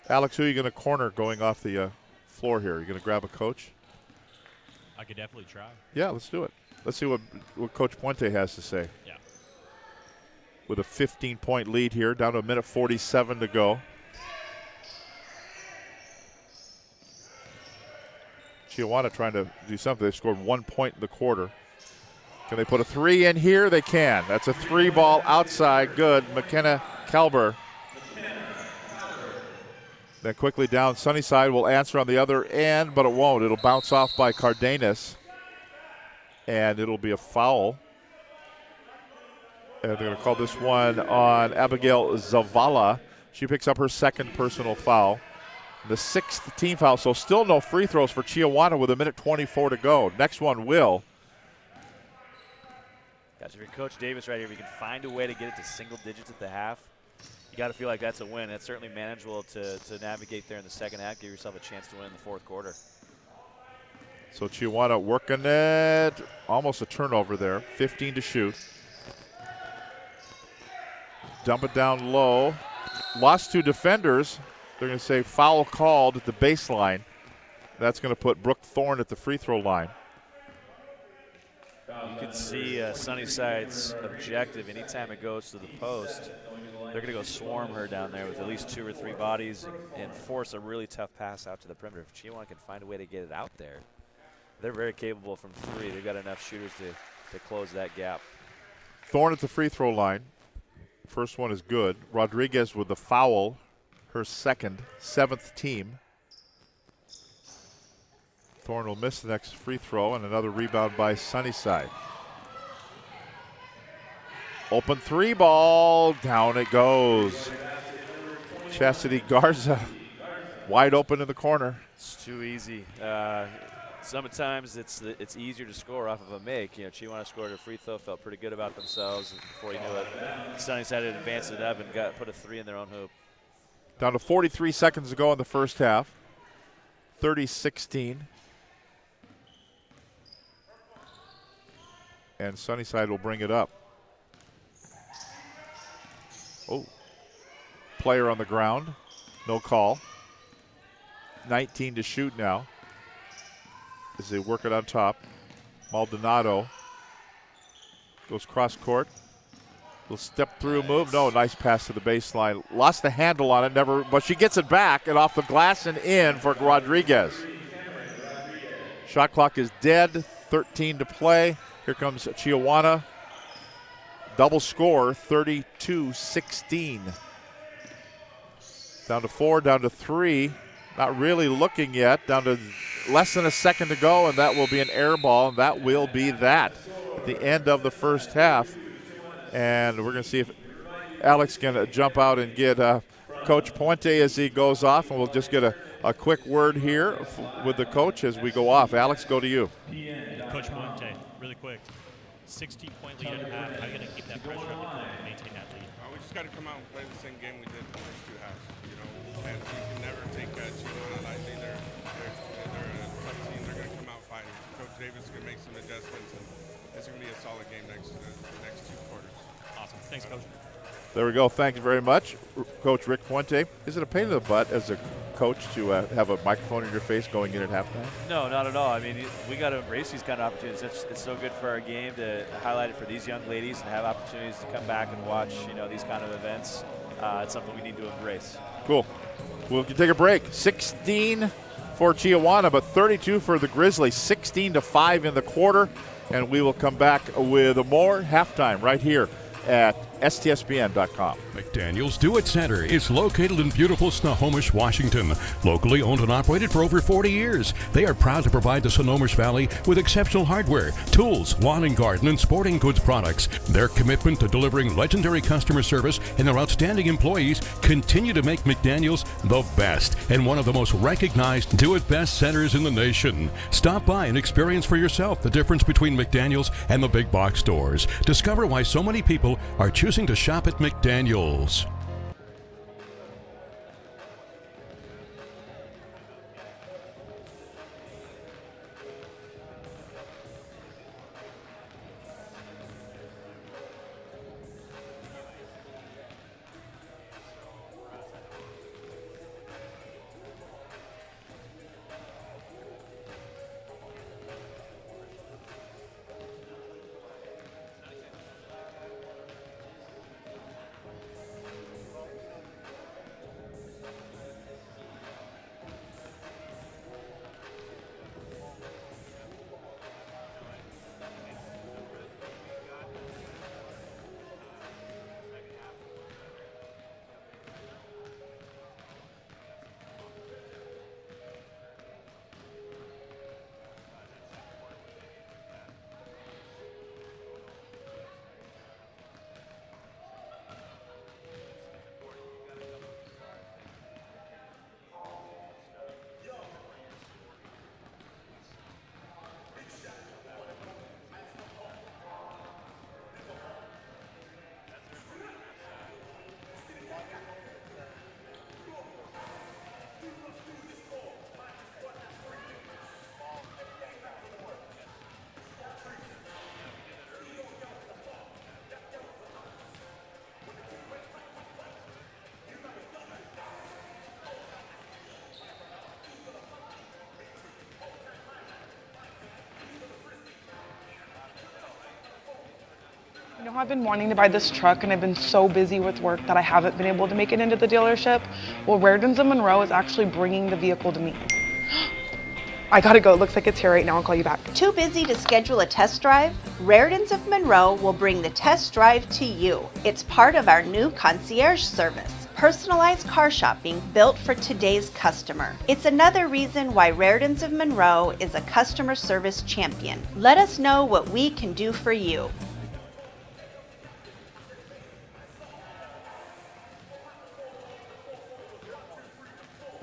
Alex, who are you going to corner going off the floor here? Are you going to grab a coach? I could definitely try. Yeah, let's do it. Let's see what Coach Puente has to say. Yeah. With a 15-point lead here, down to 1:47 to go. Chiawana trying to do something. They scored 1 point in the quarter. Can they put a three in here? They can. That's a three ball outside. Good. McKenna Kalber. Then quickly down, Sunnyside will answer on the other end, but it won't. It'll bounce off by Cardenas, and it'll be a foul. And they're going to call this one on Abigail Zavala. She picks up her second personal foul. The sixth team foul, so still no free throws for Chiawana with 1:24 to go. Next one will. Guys, if you're Coach Davis right here, if you can find a way to get it to single digits at the half, you got to feel like that's a win. It's certainly manageable to navigate there in the second half, give yourself a chance to win in the fourth quarter. So Chiawana working it. Almost a turnover there. 15 to shoot. Dump it down low. Lost two defenders. They're going to say foul called at the baseline. That's going to put Brooke Thorne at the free throw line. You can see Sunnyside's objective anytime it goes to the post. They're going to go swarm her down there with at least 2 or 3 bodies and force a really tough pass out to the perimeter. If Chiawana can find a way to get it out there, they're very capable from 3. They've got enough shooters to close that gap. Thorne at the free throw line. First one is good. Rodriguez with the foul, her second, 7th team. Thorne will miss the next free throw, and another rebound by Sunnyside. Open 3 ball, down it goes. Chastity Garza wide open in the corner. It's too easy. Sometimes it's easier to score off of a make. You know, Chiawana scored a free throw, felt pretty good about themselves. And before you knew it, Sunnyside had advanced it up and put a 3 in their own hoop. Down to 43 seconds to go in the first half. 30-16. And Sunnyside will bring it up. Oh, player on the ground, no call. 19 to shoot now as they work it on top. Maldonado goes cross court. Little step through move. No, nice pass to the baseline. Lost the handle on it, but she gets it back and off the glass and in for Rodriguez. Shot clock is dead. 13 to play. Here comes Chiawana. Double score, 32-16. Down to 4, down to 3. Not really looking yet. Down to less than a second to go, and that will be an air ball, and that will be that at the end of the first half. And we're going to see if Alex can jump out and get Coach Puente as he goes off, and we'll just get a quick word here with the coach as we go off. Alex, go to you. Coach Puente, really quick. 16-point lead at half. How are you going to keep that pressure up and maintain that lead? We just got to come out and play the same game we did the first 2 halves. You know, and we can never take Chiawana lightly. They're a tough team. They're going to come out fighting. Coach Davis is going to make some adjustments, and it's going to be a solid game the next 2 quarters. Awesome. Thanks, Coach. There we go. Thank you very much, Coach Rick Puente. Is it a pain in the butt as a coach to have a microphone in your face going in at halftime? No, not at all. I mean, we got to embrace these kind of opportunities. It's so good for our game to highlight it for these young ladies and have opportunities to come back and watch, these kind of events. It's something we need to embrace. Cool. We'll take a break. 16 for Chiawana, but 32 for the Grizzlies. 16-5 in the quarter, and we will come back with more halftime right here at STSPN.com. McDaniel's Do It Center is located in beautiful Snohomish, Washington. Locally owned and operated for over 40 years, they are proud to provide the Snohomish Valley with exceptional hardware, tools, lawn and garden, and sporting goods products. Their commitment to delivering legendary customer service and their outstanding employees continue to make McDaniel's the best and one of the most recognized Do It Best centers in the nation. Stop by and experience for yourself the difference between McDaniel's and the big box stores. Discover why so many people are choosing to shop at McDaniel's. You know, I've been wanting to buy this truck and I've been so busy with work that I haven't been able to make it into the dealership. Well, Rairdens of Monroe is actually bringing the vehicle to me. I gotta go, it looks like it's here right now, I'll call you back. Too busy to schedule a test drive? Rairdens of Monroe will bring the test drive to you. It's part of our new concierge service. Personalized car shopping built for today's customer. It's another reason why Rairdens of Monroe is a customer service champion. Let us know what we can do for you.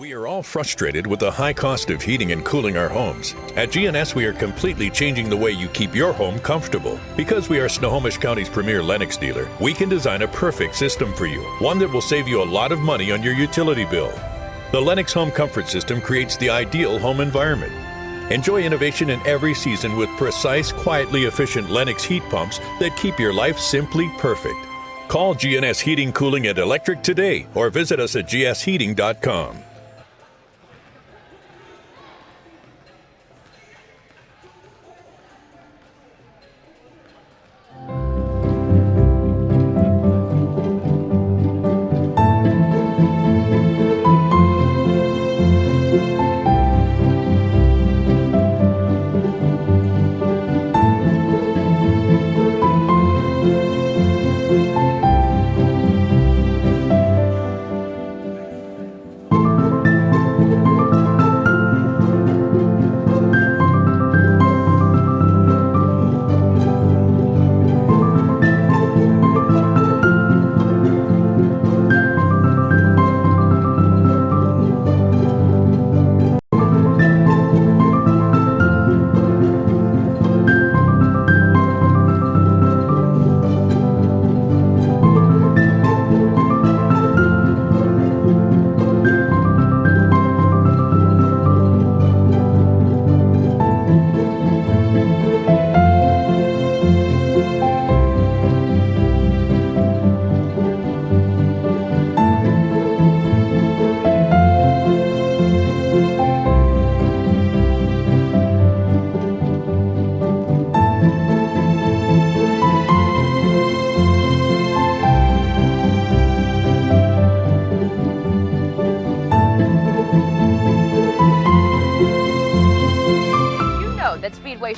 We are all frustrated with the high cost of heating and cooling our homes. At GNS, we are completely changing the way you keep your home comfortable. Because we are Snohomish County's premier Lennox dealer, we can design a perfect system for you, one that will save you a lot of money on your utility bill. The Lennox Home Comfort System creates the ideal home environment. Enjoy innovation in every season with precise, quietly efficient Lennox heat pumps that keep your life simply perfect. Call GNS Heating, Cooling, and Electric today or visit us at gsheating.com.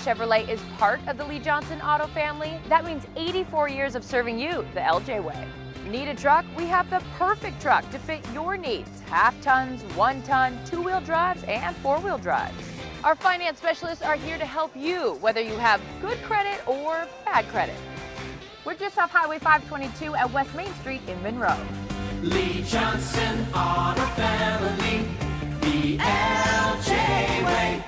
Chevrolet is part of the Lee Johnson Auto family. That means 84 years of serving you the LJ way. Need a truck? We have the perfect truck to fit your needs. Half tons, 1 ton, 2-wheel drives, and 4-wheel drives. Our finance specialists are here to help you, whether you have good credit or bad credit. We're just off Highway 522 at West Main Street in Monroe. Lee Johnson Auto family, the LJ way.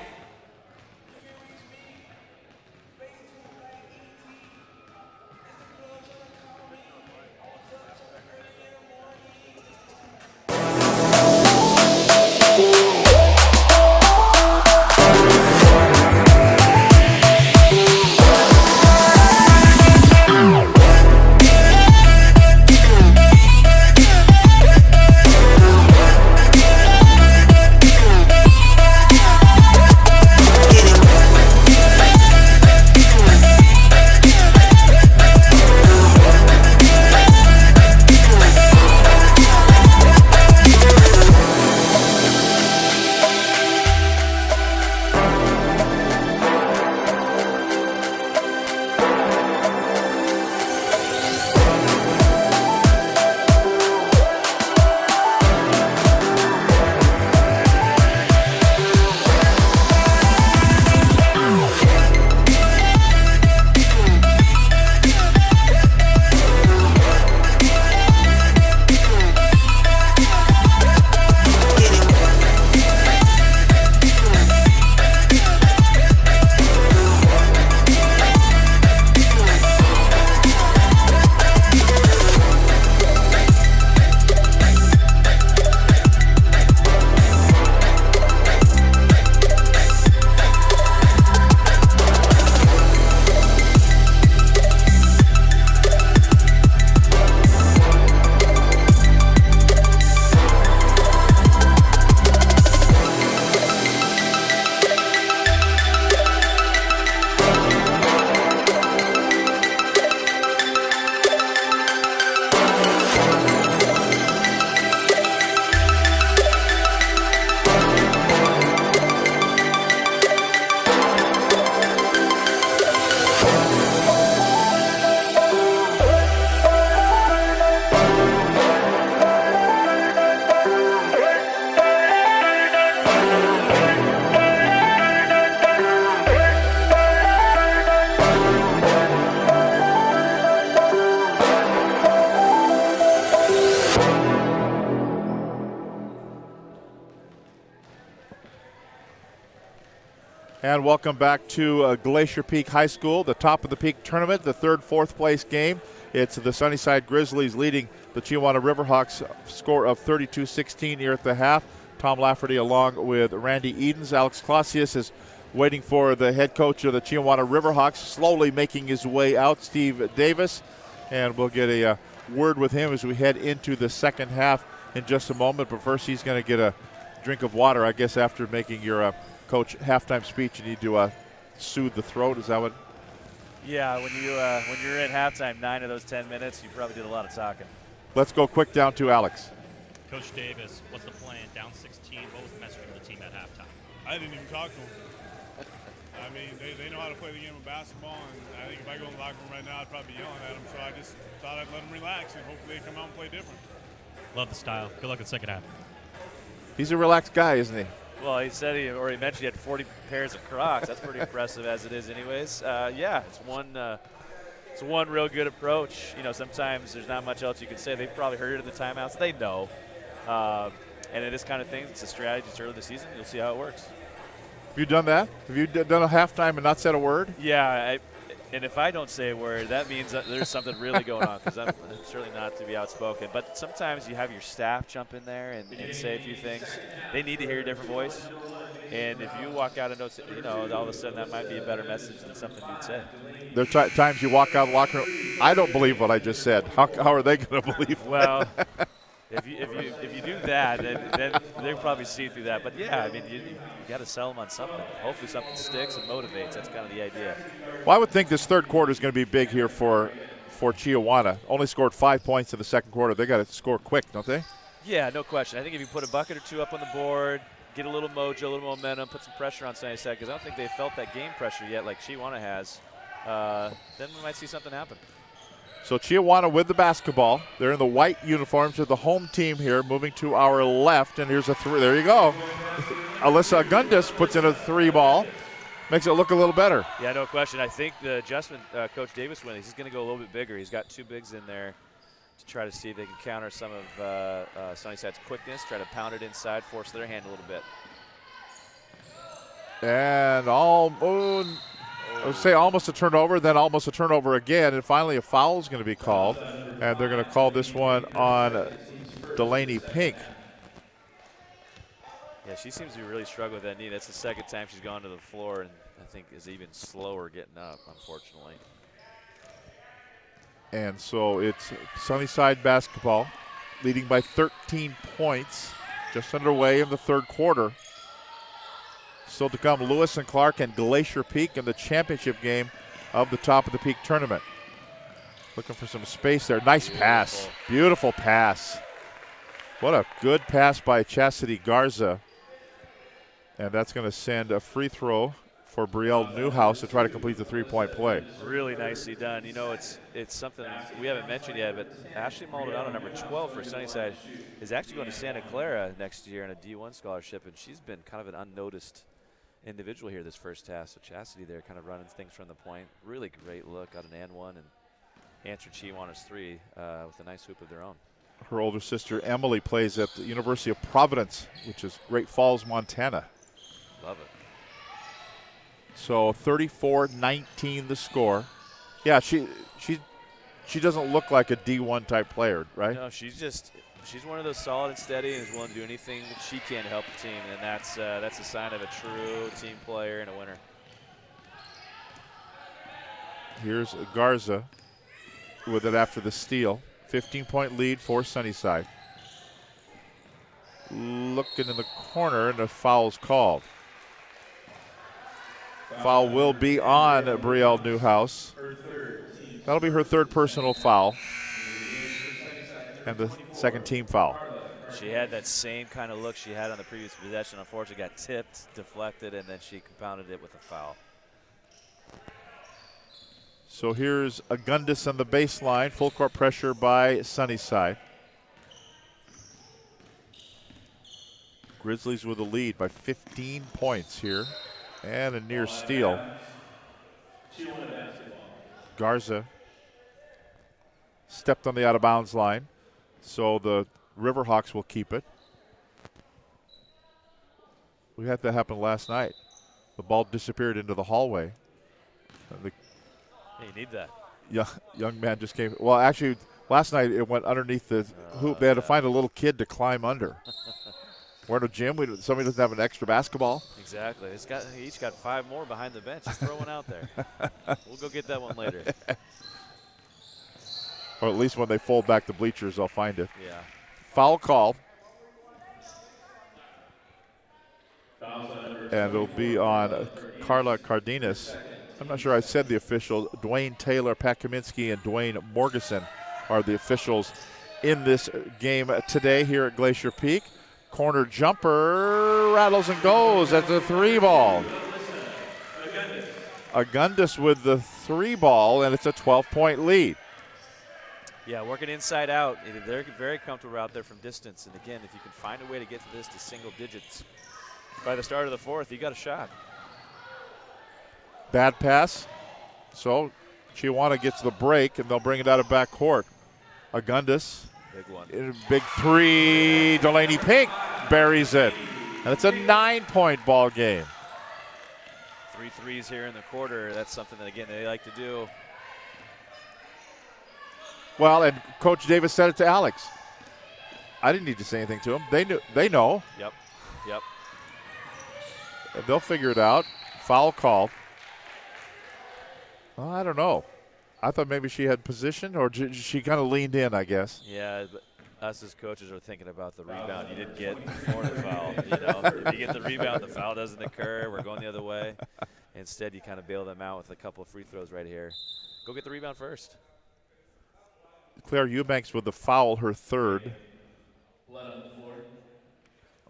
And welcome back to Glacier Peak High School, the top of the peak tournament, the third, fourth place game. It's the Sunnyside Grizzlies leading the Chiawana Riverhawks score of 32-16 here at the half. Tom Lafferty along with Randy Edens. Alex Clausius is waiting for the head coach of the Chiawana Riverhawks, slowly making his way out, Steve Davis. And we'll get a word with him as we head into the second half in just a moment. But first he's going to get a drink of water, I guess, after making your coach halftime speech. You need to soothe the throat. Is that what? Yeah, when you're in halftime, 9 of those 10 minutes, you probably did a lot of talking. Let's go quick down to Alex. Coach Davis, what's the plan? Down 16. What was the message of the team at halftime? I didn't even talk to them. I mean, they know how to play the game of basketball, and I think if I go in the locker room right now, I'd probably be yelling at them. So I just thought I'd let them relax, and hopefully they come out and play different. Love the style. Good luck in the second half. He's a relaxed guy, isn't he? Well, he said he mentioned he had 40 pairs of Crocs. That's pretty impressive as it is anyways. Yeah, it's one real good approach. You know, sometimes there's not much else you can say. They've probably heard it in the timeouts. They know. And it is kind of thing. It's a strategy. It's early this season. You'll see how it works. Have you done that? Have you done a halftime and not said a word? Yeah, and if I don't say a word, that means that there's something really going on, because I'm certainly not to be outspoken. But sometimes you have your staff jump in there and say a few things. They need to hear a different voice. And if you walk out and don't say, all of a sudden that might be a better message than something you'd say. There are times you walk out of the locker room, I don't believe what I just said. How are they going to believe? Well, if you do that, then they'll probably see through that. But yeah, I mean, you got to sell them on something. Hopefully something sticks and motivates. That's kind of the idea. Well, I would think this third quarter is going to be big here for Chiawana. Only scored 5 points in the second quarter. They got to score quick, don't they? Yeah, no question. I think if you put a bucket or two up on the board, get a little mojo, a little momentum, put some pressure on Sunnyside, because I don't think they've felt that game pressure yet like Chiawana has, then we might see something happen. So Chiawana with the basketball. They're in the white uniforms of the home team here, moving to our left, and here's a three. There you go. Alyssa Gundis puts in a 3 ball. Makes it look a little better. Yeah, no question. I think the adjustment Coach Davis went, he's going to go a little bit bigger. He's got 2 bigs in there to try to see if they can counter some of Sunnyside's quickness, try to pound it inside, force their hand a little bit. And I would say almost a turnover, then almost a turnover again, and finally a foul is going to be called. And they're going to call this one on Delaney Pink. Yeah, she seems to be really struggling with that knee. That's the second time she's gone to the floor, and I think is even slower getting up, unfortunately. And so it's Sunnyside basketball, leading by 13 points, just underway in the third quarter. Still to come, Lewis and Clark and Glacier Peak in the championship game of the top of the peak tournament. Looking for some space there. Nice pass. Beautiful pass. What a good pass by Chastity Garza. And that's going to send a free throw for Brielle Newhouse to try to complete the 3-point play. Really nicely done. You know, it's something we haven't mentioned yet, but Ashley Maldonado, number 12 for Sunnyside, is actually going to Santa Clara next year on a D1 scholarship, and she's been kind of an unnoticed individual here this first half. So Chastity there kind of running things from the point. Really great look, got an and one and answered Chiawana's 3 with a nice hoop of their own. Her older sister Emily plays at the University of Providence, which is Great Falls, Montana. Love it. So 34-19 the score. Yeah, she doesn't look like a D1 type player, right? No, she's one of those solid and steady and is willing to do anything that she can to help the team, and that's a sign of a true team player and a winner. Here's Garza with it after the steal. 15-point lead for Sunnyside. Looking in the corner, and a foul's called. Foul will be on Brielle Newhouse. That'll be her 3rd personal foul. And the 2nd team foul. She had that same kind of look she had on the previous possession. Unfortunately, got tipped, deflected, and then she compounded it with a foul. So here's Agundis on the baseline. Full court pressure by Sunnyside. Grizzlies with the lead by 15 points here. And a near steal. Garza stepped on the out-of-bounds line. So the Riverhawks will keep it. We had that happen last night. The ball disappeared into the hallway. The You need that. young man just came. Well, actually, last night it went underneath the hoop. They had to find a little kid to climb under. We're in a gym. Somebody doesn't have an extra basketball. Exactly. He each got 5 more behind the bench. Just throw one out there. We'll go get that one later. Or at least when they fold back the bleachers, they'll find it. Yeah. Foul call. And it'll be on Carla Cardenas. I'm not sure I said the official. Dwayne Taylor, Pat Kaminsky, and Dwayne Morgeson are the officials in this game today here at Glacier Peak. Corner jumper rattles and goes. That's a 3-ball. Agundis with the 3-ball, and it's a 12-point lead. Yeah, working inside out. They're very comfortable out there from distance. And again, if you can find a way to get to this to single digits by the start of the 4th, you got a shot. Bad pass. So Chiawana gets the break, and they'll bring it out of back court. Agundis. Big one. Big 3. Delaney Pink buries it. And it's a 9-point ball game. 3 threes here in the quarter. That's something that, again, they like to do. Well, and Coach Davis said it to Alex. I didn't need to say anything to him. They know. Yep. And they'll figure it out. Foul call. Well, I don't know. I thought maybe she had position, or she kind of leaned in, I guess. Yeah, but us as coaches are thinking about the rebound you didn't get before the foul. If you get the rebound, the foul doesn't occur. We're going the other way. Instead, you kind of bail them out with a couple of free throws right here. Go get the rebound first. Claire Eubanks with the foul, her 3rd.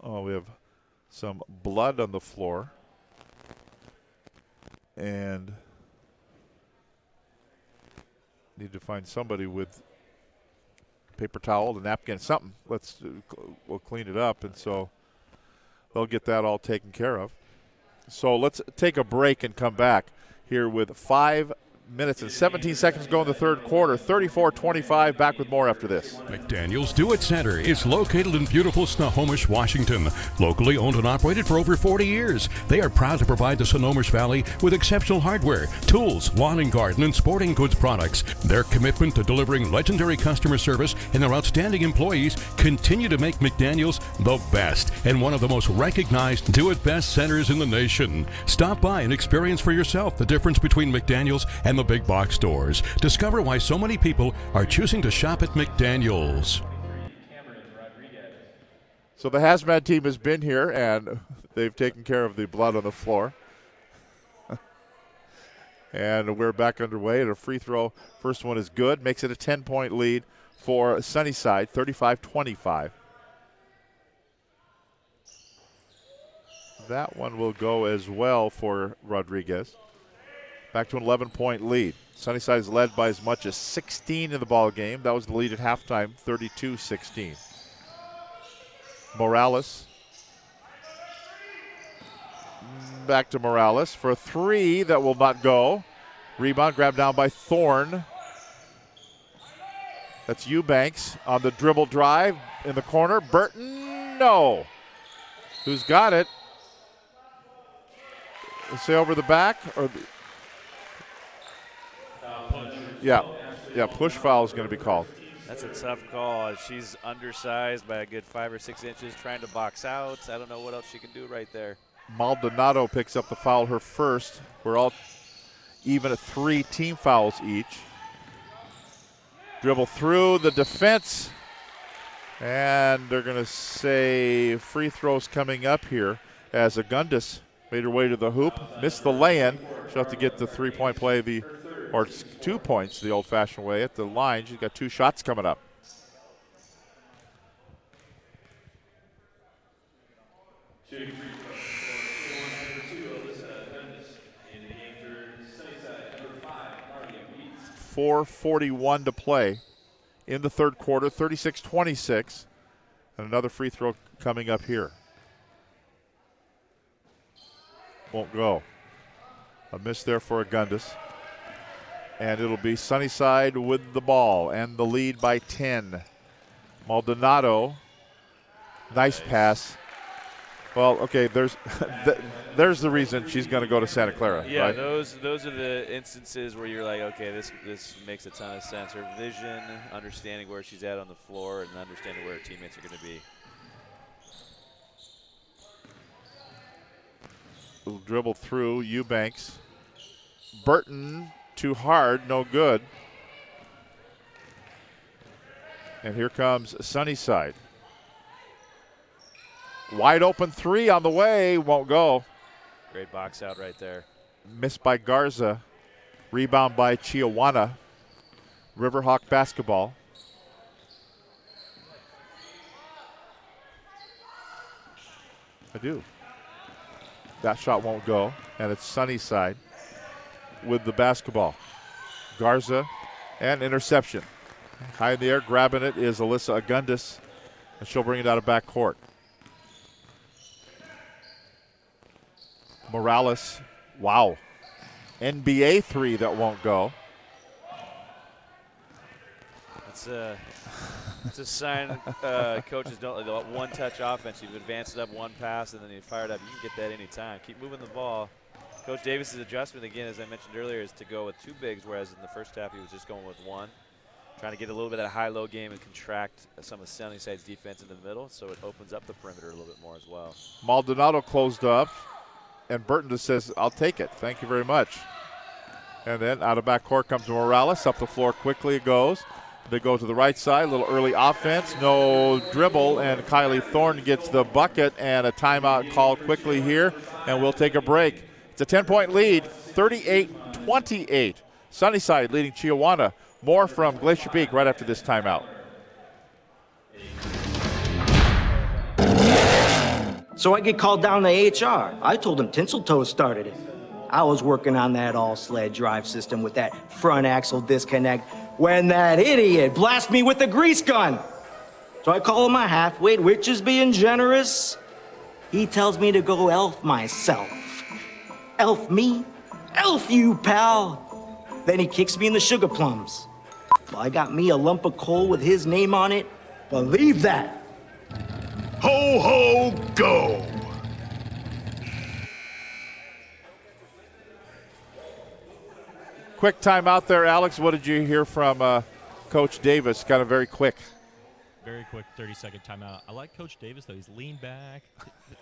Oh, we have some blood on the floor. And need to find somebody with paper towel, a napkin, something. We'll clean it up, and so they'll get that all taken care of. So let's take a break and come back here with 5 minutes and 17 seconds to go in the 3rd quarter. 34-25. Back with more after this. McDaniel's Do-It Center is located in beautiful Snohomish, Washington. Locally owned and operated for over 40 years. They are proud to provide the Snohomish Valley with exceptional hardware, tools, lawn and garden, and sporting goods products. Their commitment to delivering legendary customer service and their outstanding employees continue to make McDaniel's the best and one of the most recognized do-it-best centers in the nation. Stop by and experience for yourself the difference between McDaniel's and the big box stores. Discover why so many people are choosing to shop at McDaniel's. So the hazmat team has been here, and they've taken care of the blood on the floor. And we're back underway. And a free throw, first one is good, makes it a 10-point lead for Sunnyside, 35-25. That one will go as well for Rodriguez. Back to an 11-point lead. Sunnyside is led by as much as 16 in the ball game. That was the lead at halftime, 32-16. Morales. Back to Morales for a 3 that will not go. Rebound grabbed down by Thorne. That's Eubanks on the dribble drive in the corner. Burton, no. Who's got it? Say over the back or push foul is going to be called. That's a tough call. She's undersized by a good 5 or 6 inches, trying to box out. I don't know what else she can do right there. Maldonado picks up the foul, her first. We're all even at 3 team fouls each. Dribble through the defense. And they're going to say free throws coming up here as Agundis made her way to the hoop, missed the lay-in. She'll have to get the 3-point play, or 2 points the old-fashioned way at the line. She's got 2 shots coming up. .441 to play in the 3rd quarter, 36-26. And another free throw coming up here. Won't go. A miss there for Agundis. And it'll be Sunnyside with the ball and the lead by 10. Maldonado, nice pass Well, okay, there's there's the reason she's going to go to Santa Clara. Yeah, right? those are the instances where you're like, okay, this makes a ton of sense. Her vision, understanding where she's at on the floor, and understanding where her teammates are going to be. Will dribble through Eubanks. Burton too hard, no good. And here comes Sunnyside. Wide open three on the way, won't go. Great box out right there. Missed by Garza. Rebound by Chiawana. Riverhawk basketball. I do. That shot won't go, and it's Sunnyside with the basketball. Garza and interception. High in the air, grabbing it is Alyssa Agundis, and she'll bring it out of backcourt. Morales, wow. NBA three that won't go. It's a sign coaches don't like one-touch offense. You've advanced it up one pass, and then you fire it up. You can get that any time. Keep moving the ball. Coach Davis's adjustment, again, as I mentioned earlier, is to go with two bigs, whereas in the first half he was just going with one. Trying to get a little bit of high-low game and contract some of Sunnyside's defense in the middle, so it opens up the perimeter a little bit more as well. Maldonado closed up, and Burton just says, I'll take it. Thank you very much. And then out of backcourt comes Morales. Up the floor quickly it goes. They go to the right side, a little early offense, no dribble, and Kylie Thorne gets the bucket, and a timeout called quickly here, and we'll take a break. It's a 10-point lead, 38-28. Sunnyside leading Chiawana. More from Glacier Peak right after this timeout. So I get called down to HR. I told them Tinseltoes started it. I was working on that all-sled drive system with that front axle disconnect when that idiot blasts me with a grease gun. So I call him a half-wit, which is being generous. He tells me to go elf myself. Elf me? Elf you, pal. Then he kicks me in the sugar plums. Well, I got me a lump of coal with his name on it. Believe that. Ho, ho, go! Quick timeout there, Alex. What did you hear from Coach Davis? Kind of very quick. Very quick 30-second timeout. I like Coach Davis, though. He's leaned back,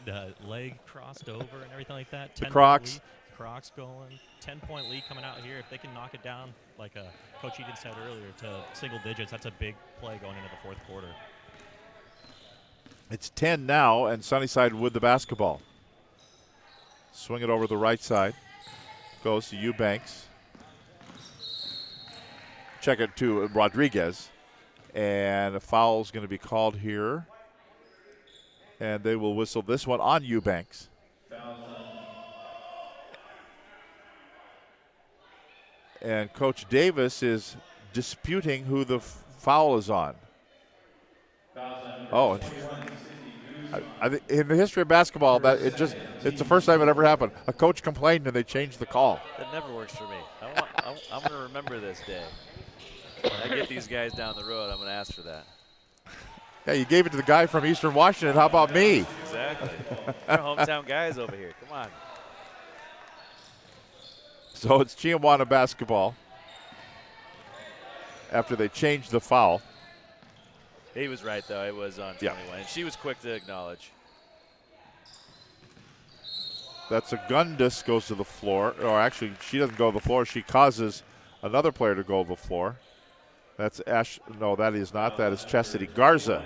the leg crossed over and everything like that. The Crocs. Crocs going. 10-point lead coming out here. If they can knock it down, like Coach Egan said earlier, to single digits, that's a big play going into the fourth quarter. It's 10 now, and Sunnyside with the basketball. Swing it over the right side. Goes to Eubanks. Check it to Rodriguez. And a foul is going to be called here. And they will whistle this one on Eubanks. And Coach Davis is disputing who the foul is on. Oh, I think in the history of basketball, that it's the first time it ever happened. A coach complained and they changed the call. That never works for me. I'm going to remember this day. When I get these guys down the road, I'm going to ask for that. Yeah, you gave it to the guy from Eastern Washington. How about me? Exactly. We're hometown guys over here. Come on. So it's Chiawana basketball after they changed the foul. He was right, though. It was on 21. Yeah. And she was quick to acknowledge. That's Agundis goes to the floor. Or actually, she doesn't go to the floor. She causes another player to go to the floor. That's Ash. No, that is not. That is Chastity Garza.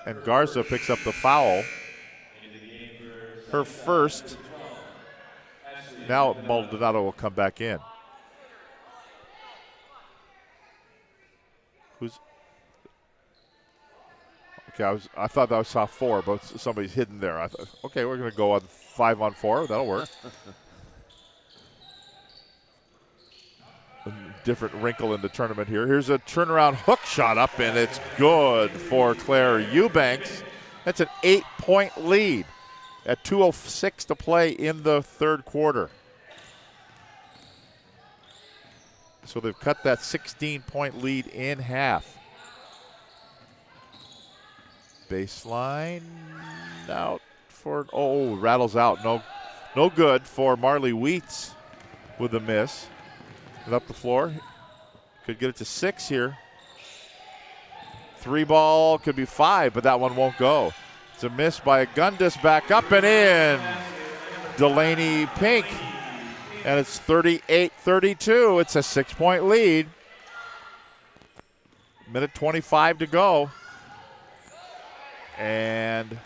And Garza picks up the foul. Her first. Now Maldonado will come back in. Who's? Okay, I thought I saw 4, but somebody's hidden there. I thought, okay, we're going to go on 5-on-4. That'll work. A different wrinkle in the tournament here. Here's a turnaround hook shot up, and it's good for Claire Eubanks. That's an 8-point lead at 2:06 to play in the third quarter. So they've cut that 16-point lead in half. Baseline, out for, rattles out. No good for Marley Wheats with a miss. And up the floor. Could get it to 6 here. 3 ball, could be 5, but that one won't go. It's a miss by Gundis, back up and in. Delaney Pink. And it's 38-32. It's a 6-point lead. Minute 25 to go. And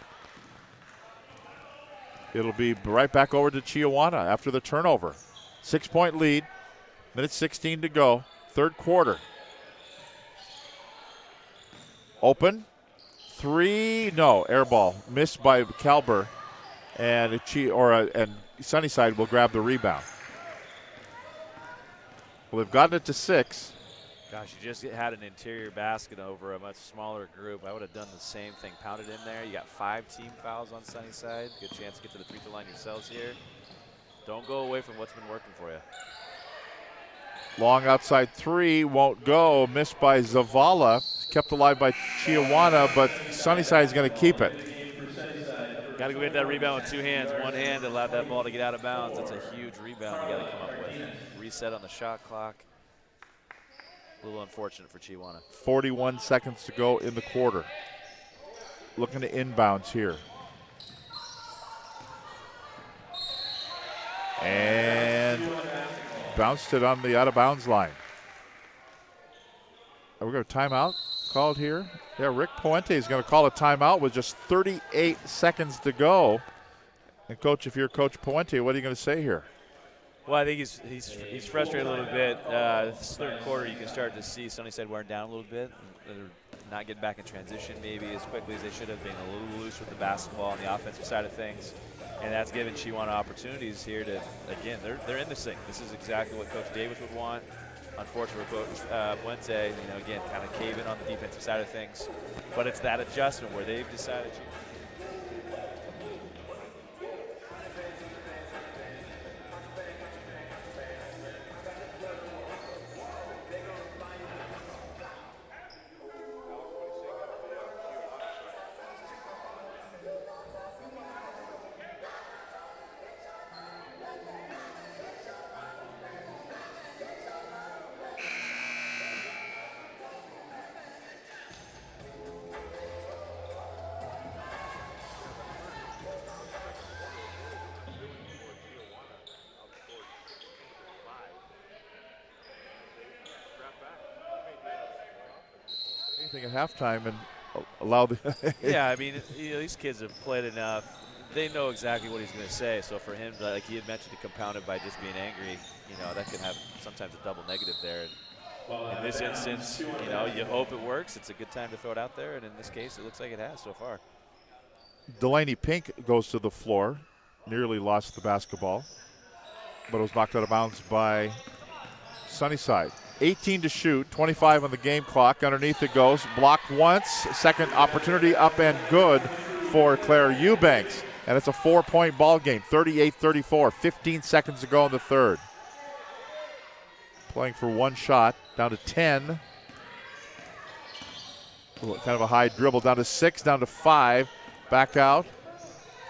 it'll be right back over to Chiawana after the turnover. 6-point lead. Minute 16 to go. Third quarter. Open. 3, no, air ball. Missed by Kalber. And Sunnyside will grab the rebound. Well, they've gotten it to 6. Gosh, you just had an interior basket over a much smaller group. I would have done the same thing. Pounded in there. You got 5 team fouls on Sunnyside. Good chance to get to the free throw line yourselves here. Don't go away from what's been working for you. Long outside 3 won't go. Missed by Zavala. Kept alive by Chiawana, but Sunnyside's going to keep it. Got to go get that rebound with 2 hands. One hand allowed that ball to get out of bounds. That's a huge rebound you got to come up with. Reset on the shot clock. A little unfortunate for Chiawana. 41 seconds to go in the quarter. Looking to inbounds here. And bounced it on the out-of-bounds line. Are we going to timeout called here? Yeah, Rick Puente is going to call a timeout with just 38 seconds to go. And, Coach, if you're Coach Puente, what are you going to say here? Well, I think he's frustrated a little bit. This third quarter, you can start to see Sunnyside wearing down a little bit. They're not getting back in transition maybe as quickly as they should have been. A little loose with the basketball on the offensive side of things. And that's given Chiawana opportunities here to, again, they're in this thing. This is exactly what Coach Davis would want. Unfortunately, Coach Puente, again, kind of caving on the defensive side of things. But it's that adjustment where they've decided to. At halftime and allow the yeah, I mean, these kids have played enough. They know exactly what he's going to say. So for him, like he had mentioned, to compound it by just being angry, that can have sometimes a double negative there. And in this instance, you hope it works. It's a good time to throw it out there, and in this case, it looks like it has so far. Delaney Pink goes to the floor, nearly lost the basketball, but was knocked out of bounds by Sunnyside. 18 to shoot, 25 on the game clock. Underneath it goes, blocked once. Second opportunity up and good for Claire Eubanks. And it's a 4-point ball game, 38-34, 15 seconds to go in the third. Playing for one shot, down to 10. Kind of a high dribble, down to 6, down to 5. Back out,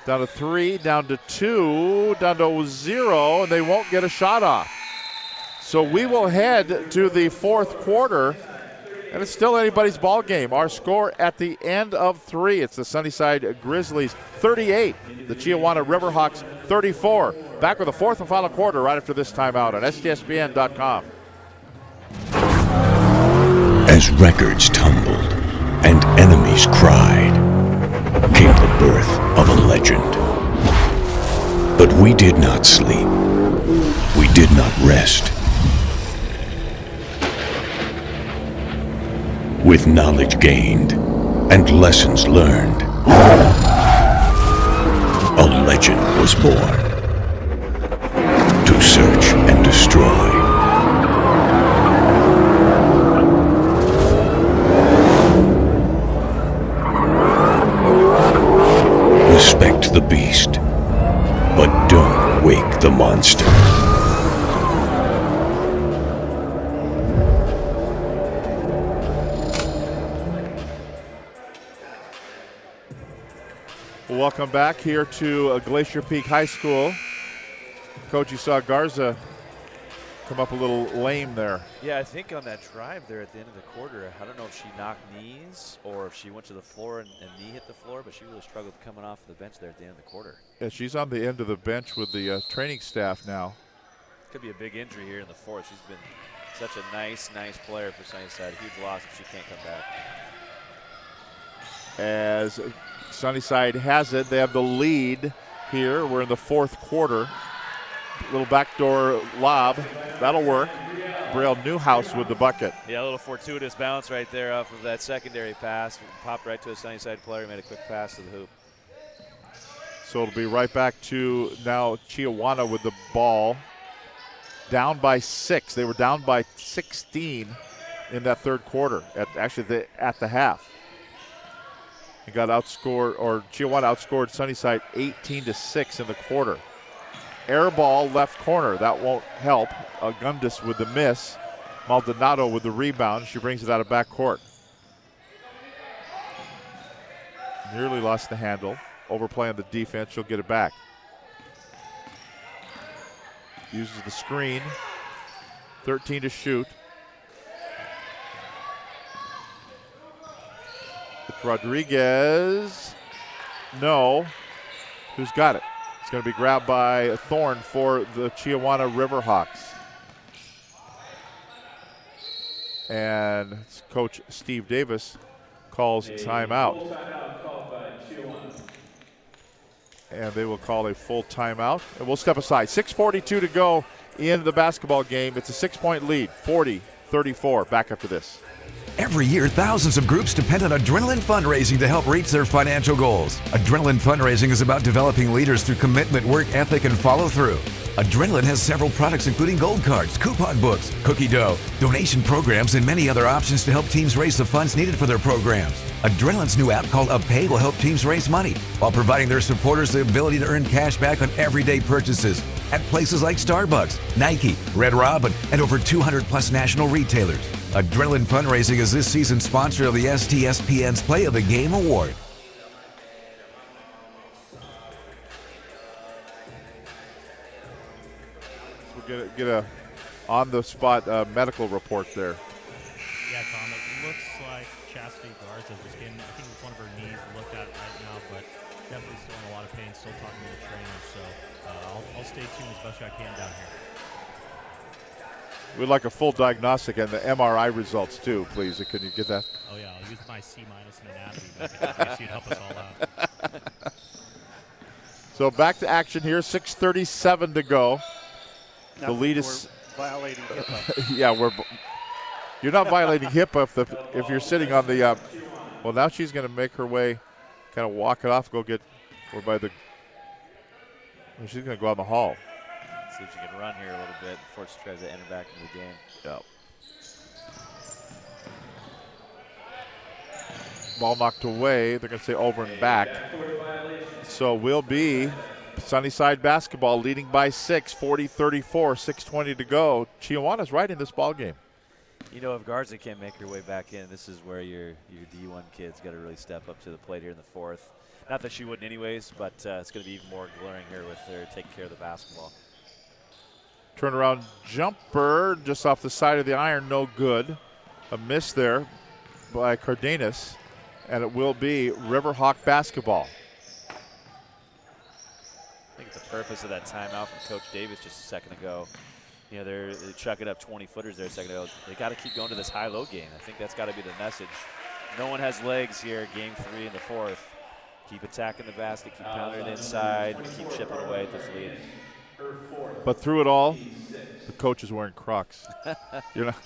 down to 3, down to 2, down to 0, and they won't get a shot off. So we will head to the fourth quarter, and it's still anybody's ball game. Our score at the end of 3, it's the Sunnyside Grizzlies 38, the Chiawana Riverhawks 34. Back with the fourth and final quarter right after this timeout on STSPN.com. As records tumbled and enemies cried, came the birth of a legend. But we did not sleep. We did not rest. With knowledge gained and lessons learned, a legend was born to search and destroy. Respect the beast, but don't wake the monster. Welcome back here to Glacier Peak High School. Coach, you saw Garza come up a little lame there. Yeah, I think on that drive there at the end of the quarter, I don't know if she knocked knees or if she went to the floor and knee hit the floor, but she really struggled coming off the bench there at the end of the quarter. Yeah, she's on the end of the bench with the training staff now. Could be a big injury here in the fourth. She's been such a nice player for Sunnyside. Huge loss if she can't come back. As Sunnyside has it, they have the lead here. We're in the fourth quarter. Little backdoor lob. That'll work. Braille Newhouse with the bucket. Yeah, a little fortuitous bounce right there off of that secondary pass. Popped right to a Sunnyside player, made a quick pass to the hoop. So it'll be right back to now Chiawana with the ball. Down by 6. They were down by 16 in that third quarter, at the half. He got outscored, or Chiawana outscored Sunnyside 18-6 in the quarter. Air ball left corner. That won't help. Gundis with the miss. Maldonado with the rebound. She brings it out of backcourt. Nearly lost the handle. Overplay on the defense. She'll get it back. Uses the screen. 13 to shoot. It's Rodriguez. No. Who's got it? It's going to be grabbed by Thorne for the Chiawana Riverhawks. And Coach Steve Davis calls timeout. And they will call a full timeout. And we'll step aside. 6:42 to go in the basketball game. It's a 6-point lead, 40-34. Back after this. Every year, thousands of groups depend on Adrenaline Fundraising to help reach their financial goals. Adrenaline Fundraising is about developing leaders through commitment, work ethic, and follow-through. Adrenaline has several products including gold cards, coupon books, cookie dough, donation programs, and many other options to help teams raise the funds needed for their programs. Adrenaline's new app called UpPay will help teams raise money while providing their supporters the ability to earn cash back on everyday purchases at places like Starbucks, Nike, Red Robin, and over 200+ national retailers. Adrenaline Fundraising is this season's sponsor of the STSPN's Play of the Game Award. We'll get a on-the-spot medical report there. Yeah, Tom, it looks like Chastity Garza was getting, I think it's one of her knees looked at right now, but definitely still in a lot of pain, still talking to the trainer, so I'll stay tuned as best I can down here. We'd like a full diagnostic and the MRI results too, please. Can you get that? Oh yeah, I'll use my C- in anatomy back at to help us all out. So back to action here, 6:37 to go. The lead is violating HIPAA. Yeah, you're not violating HIPAA if you're sitting on the. Well, now she's going to make her way, kind of walk it off, go get, or by the. She's going to go out in the hall. See if she can run here a little bit before she tries to enter back into the game. Yep. Ball knocked away. They're going to say over and back. So will be Sunnyside basketball leading by 6, 40-34, 6:20 to go. Chiawana's right in this ball game. You know, if Garza can't make her way back in, this is where your D1 kids got to really step up to the plate here in the fourth. Not that she wouldn't anyways, but it's going to be even more glaring here with her taking care of the basketball. Turnaround jumper just off the side of the iron, no good. A miss there by Cardenas, and it will be Riverhawk basketball. I think it's the purpose of that timeout from Coach Davis just a second ago. You know, they're chucking up 20-footers there a second ago. They got to keep going to this high-low game. I think that's got to be the message. No one has legs here, game 3 in the fourth. Keep attacking the basket, keep pounding it inside, keep chipping away at this lead. But through it all, the coach is wearing Crocs. You're not,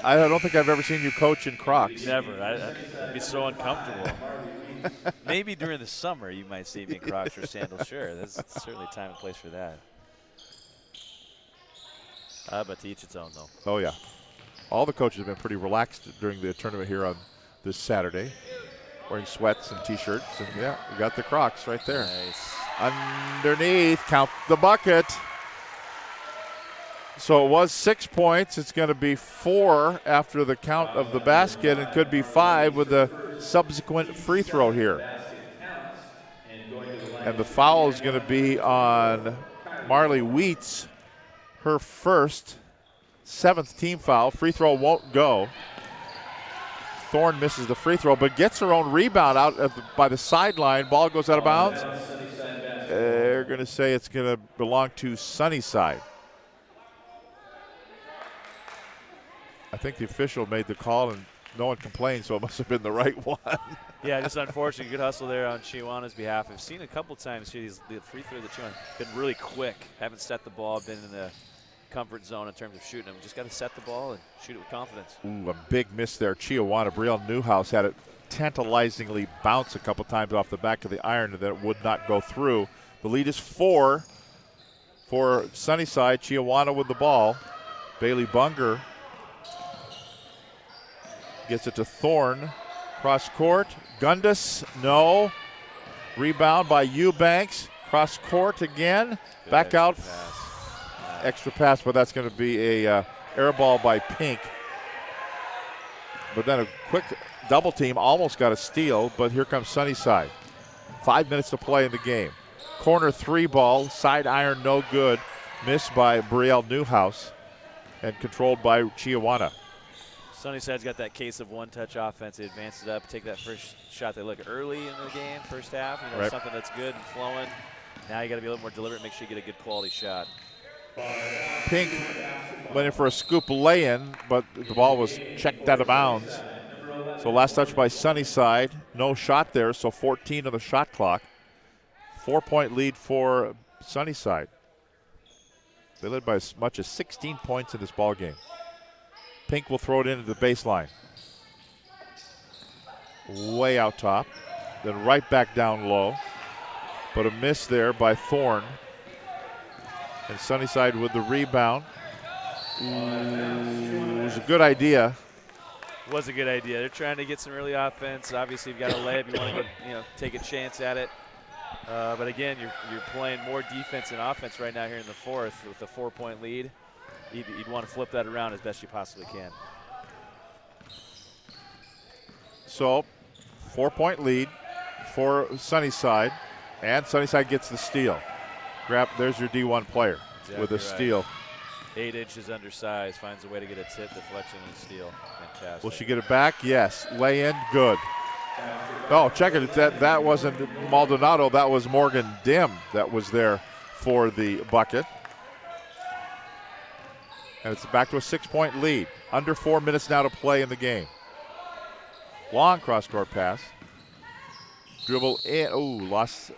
I don't think I've ever seen you coach in Crocs. Never. I'd be so uncomfortable. Maybe during the summer you might see me in Crocs or sandals. Sure, there's certainly time and place for that. But to each its own, though. Oh, yeah. All the coaches have been pretty relaxed during the tournament here on this Saturday, wearing sweats and T-shirts. And, yeah, we got the Crocs right there. Nice. Underneath, count the bucket. So it was 6 points. It's going to be 4 after the count of the basket, and could be 5 with the subsequent free throw here. And the foul is going to be on Marley Wheats, her first, 7th team foul. Free throw won't go. Thorne misses the free throw, but gets her own rebound out by the sideline. Ball goes out of bounds. They're going to say it's going to belong to Sunnyside. I think the official made the call and no one complained, so it must have been the right one. Yeah, just unfortunate. Good hustle there on Chiawana's behalf. I've seen a couple times here the free throws that Chiawana been really quick. Haven't set the ball, been in the comfort zone in terms of shooting them. Just got to set the ball and shoot it with confidence. Ooh, a big miss there. Chiawana, Brielle Newhouse had it tantalizingly bounce a couple times off the back of the iron and then it would not go through. The lead is 4 for Sunnyside. Chiawana with the ball. Bailey Bunger gets it to Thorne. Cross court. Gundus, no. Rebound by Eubanks. Cross court again. Good back out. Pass. Extra pass, but that's going to be a air ball by Pink. But then a quick double team, almost got a steal, but here comes Sunnyside. 5 minutes to play in the game. Corner 3 ball, side iron no good. Missed by Brielle Newhouse and controlled by Chiawana. Sunnyside's got that case of one-touch offense. They advance it up, take that first shot they look early in the game, first half. You know, right. Something that's good and flowing. Now you got to be a little more deliberate, make sure you get a good quality shot. Pink went in for a scoop lay-in, but the ball was checked out of bounds. So last touch by Sunnyside. No shot there, so 14 on the shot clock. 4-point lead for Sunnyside. They led by as much as 16 points in this ball game. Pink will throw it into the baseline. Way out top. Then right back down low. But a miss there by Thorne. And Sunnyside with the rebound. It was a good idea. Was a good idea. They're trying to get some early offense. Obviously, you've got a layup. You want to go, take a chance at it. But again, you're playing more defense and offense right now here in the fourth with a 4-point lead. You'd want to flip that around as best you possibly can. So, 4-point lead for Sunnyside, and Sunnyside gets the steal. There's your D1 player Exactly with a right. steal. 8 inches undersized, finds a way to get a tip, deflection, and steal. Fantastic. Will she get it back? Yes. Lay in, good. Oh, check it. That wasn't Maldonado. That was Morgan Dim that was there for the bucket. And it's back to a 6-point lead. Under 4 minutes now to play in the game. Long cross-court pass. Dribble in. Ooh, lost.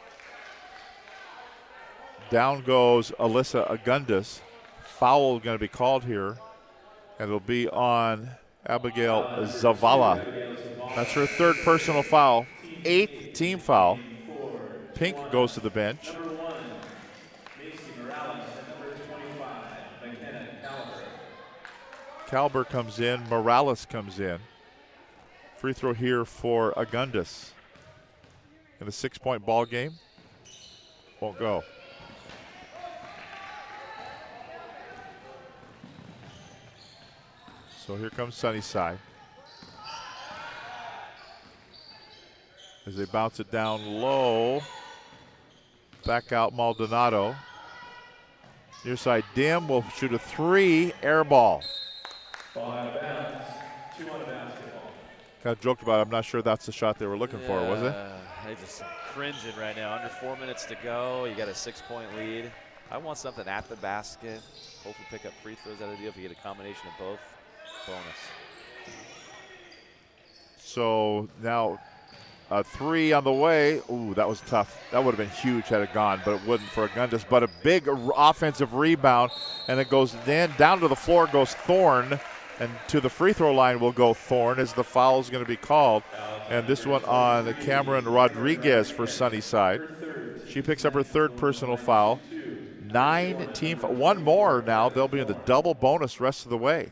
Down goes Alyssa Agundis. Foul going to be called here. And it'll be on Abigail Zavala. That's her 3rd personal foul. 8th team foul. Pink goes to the bench. Calber comes in. Morales comes in. Free throw here for Agundis. In a 6-point ball game. Won't go. So here comes Sunnyside. As they bounce it down low. Back out Maldonado. Near side Dim will shoot a 3, air ball. Ball out of bounds. 2 on basketball. Kind of joked about it. I'm not sure that's the shot they were looking for, was it? They just cringing right now. Under 4 minutes to go. You got a 6-point lead. I want something at the basket. Hopefully pick up free throws out of the deal. If you get a combination of both, bonus. So now a 3 on the way. Ooh, that was tough. That would have been huge had it gone, but it wouldn't for Agundis. But a big offensive rebound, and it goes then down to the floor goes Thorne, and to the free throw line will go Thorne as the foul is going to be called. And this one on Cameron Rodriguez for Sunnyside. She picks up her 3rd personal foul. 9 team, 1 more now. They'll be in the double bonus rest of the way.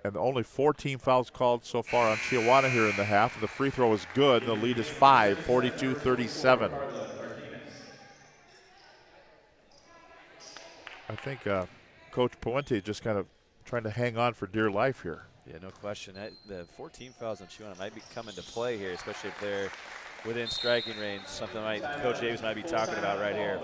And only 4 team fouls called so far on Chiawana here in the half. And the free throw is good. And the lead is 5, 42-37. I think Coach Puente just kind of trying to hang on for dear life here. Yeah, no question. The 4 team fouls on Chiawana might be coming to play here, especially if they're within striking range. Something Coach Davis might be talking about right here.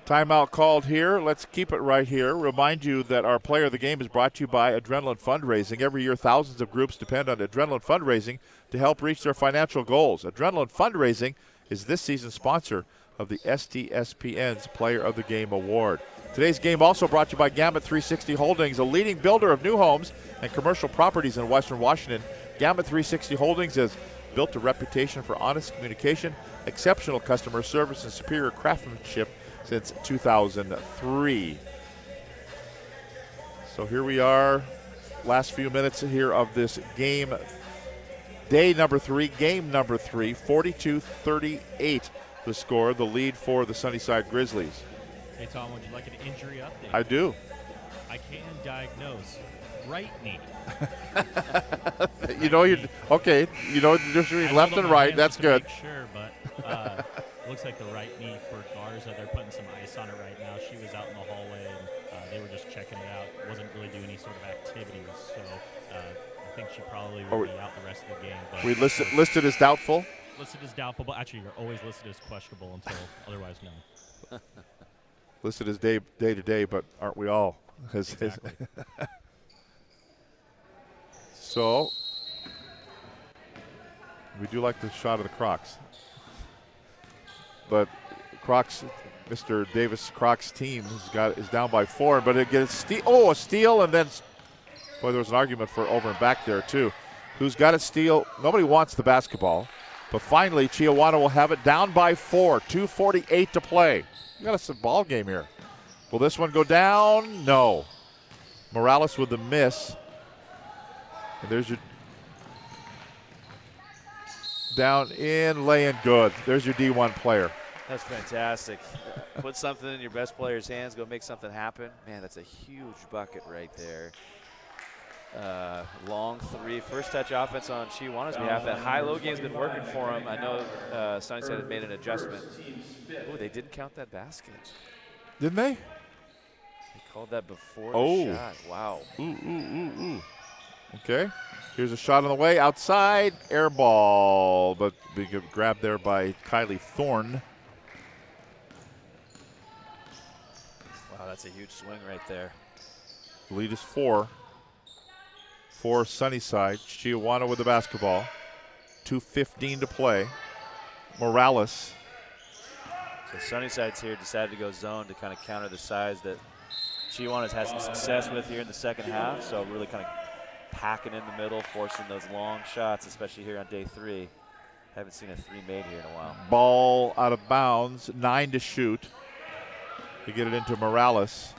Timeout called here. Let's keep it right here. Remind you that our player of the game is brought to you by Adrenaline Fundraising. Every year, thousands of groups depend on Adrenaline Fundraising to help reach their financial goals. Adrenaline Fundraising is this season's sponsor of the STSPN's Player of the Game Award. Today's game also brought to you by Gamut 360 Holdings, a leading builder of new homes and commercial properties in Western Washington. Gamut 360 Holdings has built a reputation for honest communication, exceptional customer service, and superior craftsmanship since 2003. So here we are, last few minutes here of this game. Day number 3, game number 3, 42-38 the score, the lead for the Sunnyside Grizzlies. Hey, Tom, would you like an injury update? I do. I can diagnose right knee. You know, okay. You know the difference between left and right. That's good. Sure, but looks like the right knee for Garza. They're putting some ice on it right now. She was out in the hallway, and they were just checking it out. Wasn't really doing any sort of activities, so I think she probably will be out the rest of the game. But we listed as doubtful? Listed as doubtful, but actually you're always listed as questionable until otherwise known. Listed as day to day, but aren't we all? Exactly. So we do like the shot of the Crocs. But Crocs, Mr. Davis Crocs team is down by 4, but it gets a steal, and then boy, there was an argument for over and back there too. Who's got it steal? Nobody wants the basketball, but finally Chiawana will have it down by 4. 2:48 to play. You got a ball game here. Will this one go down? No. Morales with the miss. And there's your down in, laying good. There's your D1 player. That's fantastic. Put something in your best player's hands, go make something happen. Man, that's a huge bucket right there. Long 3, first touch offense on Chiawana's behalf. That high-low game's been working for him. I know Sunnyside had made an adjustment. Oh, they didn't count that basket. Didn't they? They called that before the shot. Wow. Ooh. Okay. Here's a shot on the way. Outside. Air ball. But big grab there by Kylie Thorne. Wow, that's a huge swing right there. Lead is 4. For Sunnyside. Chiawana with the basketball. 2:15 to play. Morales. So Sunnyside's here decided to go zone to kind of counter the size that Chiawana's had some success with here in the second half. So really kind of packing in the middle, forcing those long shots, especially here on day 3. Haven't seen a 3 made here in a while. Ball out of bounds. 9 to shoot. To get it into Morales.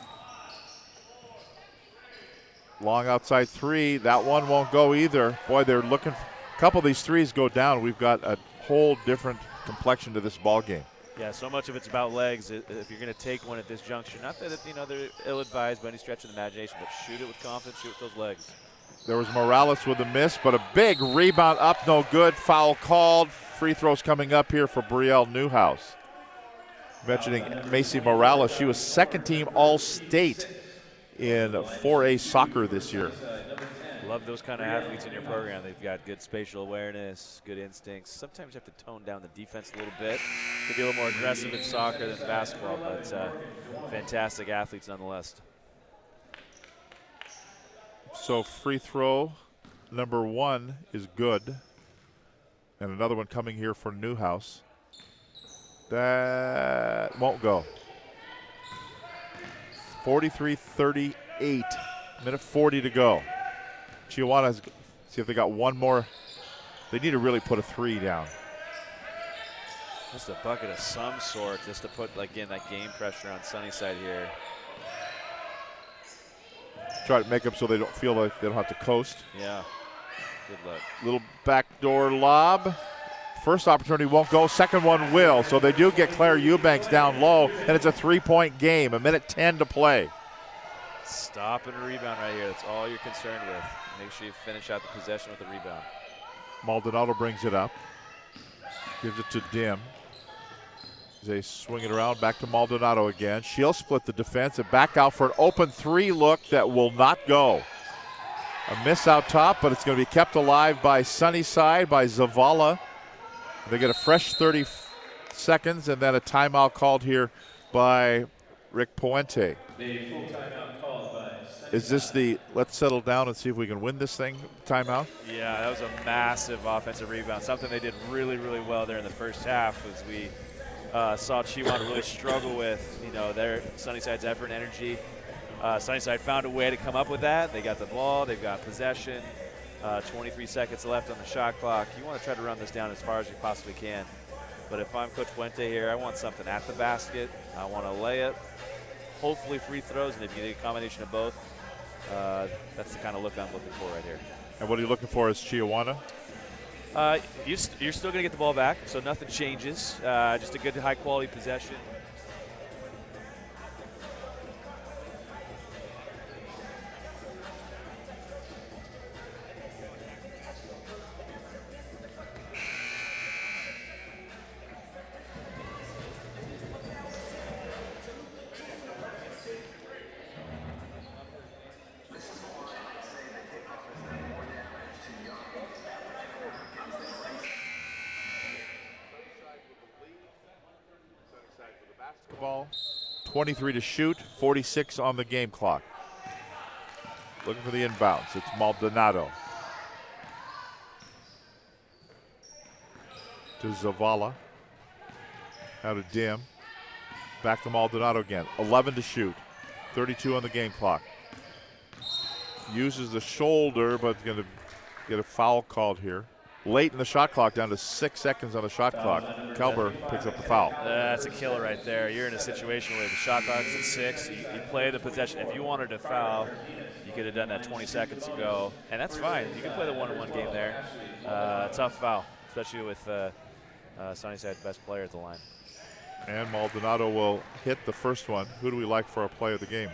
Long outside 3. That one won't go either. Boy, they're looking. A couple of these threes go down. We've got a whole different complexion to this ball game. Yeah, so much of it's about legs. If you're going to take one at this juncture, not that they're ill-advised by any stretch of the imagination, but shoot it with confidence, shoot with those legs. There was Morales with a miss, but a big rebound up, no good. Foul called. Free throws coming up here for Brielle Newhouse. Mentioning Macy Morales, she was second-team All-State in 4A soccer this year. Love those kind of athletes in your program. They've got good spatial awareness, good instincts. Sometimes you have to tone down the defense a little bit to be a little more aggressive in soccer than basketball, but fantastic athletes nonetheless. So free throw number 1 is good. And another one coming here for Newhouse. That won't go. 43-38, minute 40 to go. Chiawana, see if they got one more. They need to really put a 3 down. Just a bucket of some sort, just to put, again, that game pressure on Sunnyside here. Try to make them so they don't feel like they don't have to coast. Yeah, good luck. Little backdoor lob. First opportunity won't go, second one will. So they do get Claire Eubanks down low, and it's a 3-point game, a minute 10 to play. Stop and a rebound right here. That's all you're concerned with. Make sure you finish out the possession with the rebound. Maldonado brings it up. Gives it to Dim. They swing it around, back to Maldonado again. She'll split the defense and back out for an open 3 look that will not go. A miss out top, but it's going to be kept alive by Sunnyside, by Zavala. They get a fresh 30 seconds and then a timeout called here by Rick Puente. The full timeout called by Is this the let's settle down and see if we can win this thing timeout? Yeah, that was a massive offensive rebound. Something they did really, really well there in the first half was we saw Chiawana really struggle with, their Sunnyside's effort and energy. Sunnyside found a way to come up with that. They got the ball. They've got possession. 23 seconds left on the shot clock. You want to try to run this down as far as you possibly can. But if I'm Coach Puente here, I want something at the basket. I want to lay it. Hopefully free throws, and if you need a combination of both, that's the kind of look I'm looking for right here. And what are you looking for as Chiawana? You're still going to get the ball back, so nothing changes. Just a good, high-quality possession. Ball, 23 to shoot, 46 on the game clock. Looking for the inbounds. It's Maldonado. To Zavala. Out of Dim. Back to Maldonado again. 11 to shoot. 32 on the game clock. Uses the shoulder, but going to get a foul called here. Late in the shot clock, down to 6 seconds on the shot clock. Kelber picks up the foul. That's a killer right there. You're in a situation where the shot clock is at 6. You play the possession. If you wanted to foul, you could have done that 20 seconds ago, and that's fine. You can play the one-on-one game there. Tough foul, especially with Sunnyside's best player at the line. And Maldonado will hit the first one. Who do we like for our play of the game?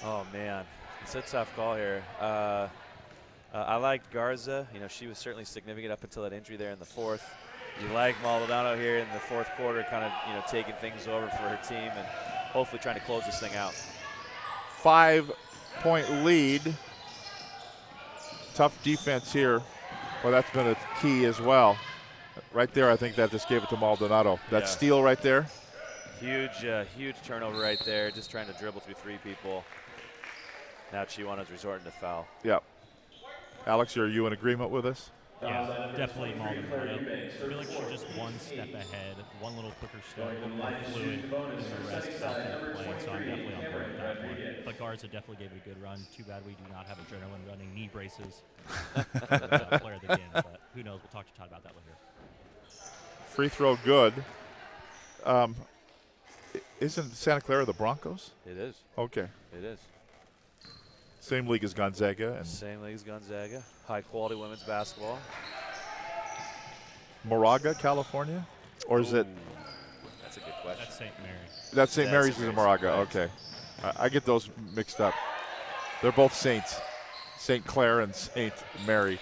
Oh, man. It's a tough call here. I like Garza. She was certainly significant up until that injury there in the fourth. You like Maldonado here in the fourth quarter, kind of, taking things over for her team and hopefully trying to close this thing out. 5-point lead. Tough defense here. Well, that's been a key as well. Right there, I think that just gave it to Maldonado. That steal right there. Huge turnover right there, just trying to dribble through 3 people. Now Chiawana's resorting to foul. Yep. Alex, are you in agreement with us? Yeah, definitely Maldonado. I feel like she's just one step ahead, one little quicker start, a little more fluid than the rest out there playing, so I'm definitely on board with that one. But Garza definitely gave it a good run. Too bad we do not have adrenaline running knee braces for the player of the game, but who knows? We'll talk to Todd about that later. Free throw good. Isn't Santa Clara the Broncos? It is. Okay. It is. Same league as Gonzaga. And same league as Gonzaga. High-quality women's basketball. Moraga, California? Or is it? That's a good question. That's St. Mary. That's St. Mary's is in Moraga. Right. Okay. I get those mixed up. They're both Saints. St. Clair and St. Mary.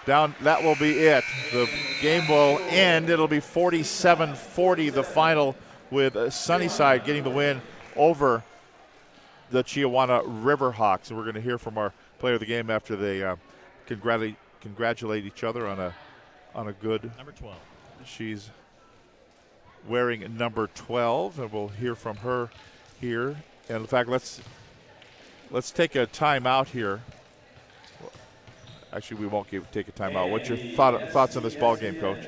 Down. That will be it. The game will end. It'll be 47-40, the final, with Sunnyside getting the win over the Chiawana Riverhawks. And we're going to hear from our player of the game after they congratulate each other on a good number 12. She's wearing number 12, and we'll hear from her here. And in fact, let's take a timeout here. Actually, we won't take a timeout. What's your thoughts on this ball game, Coach?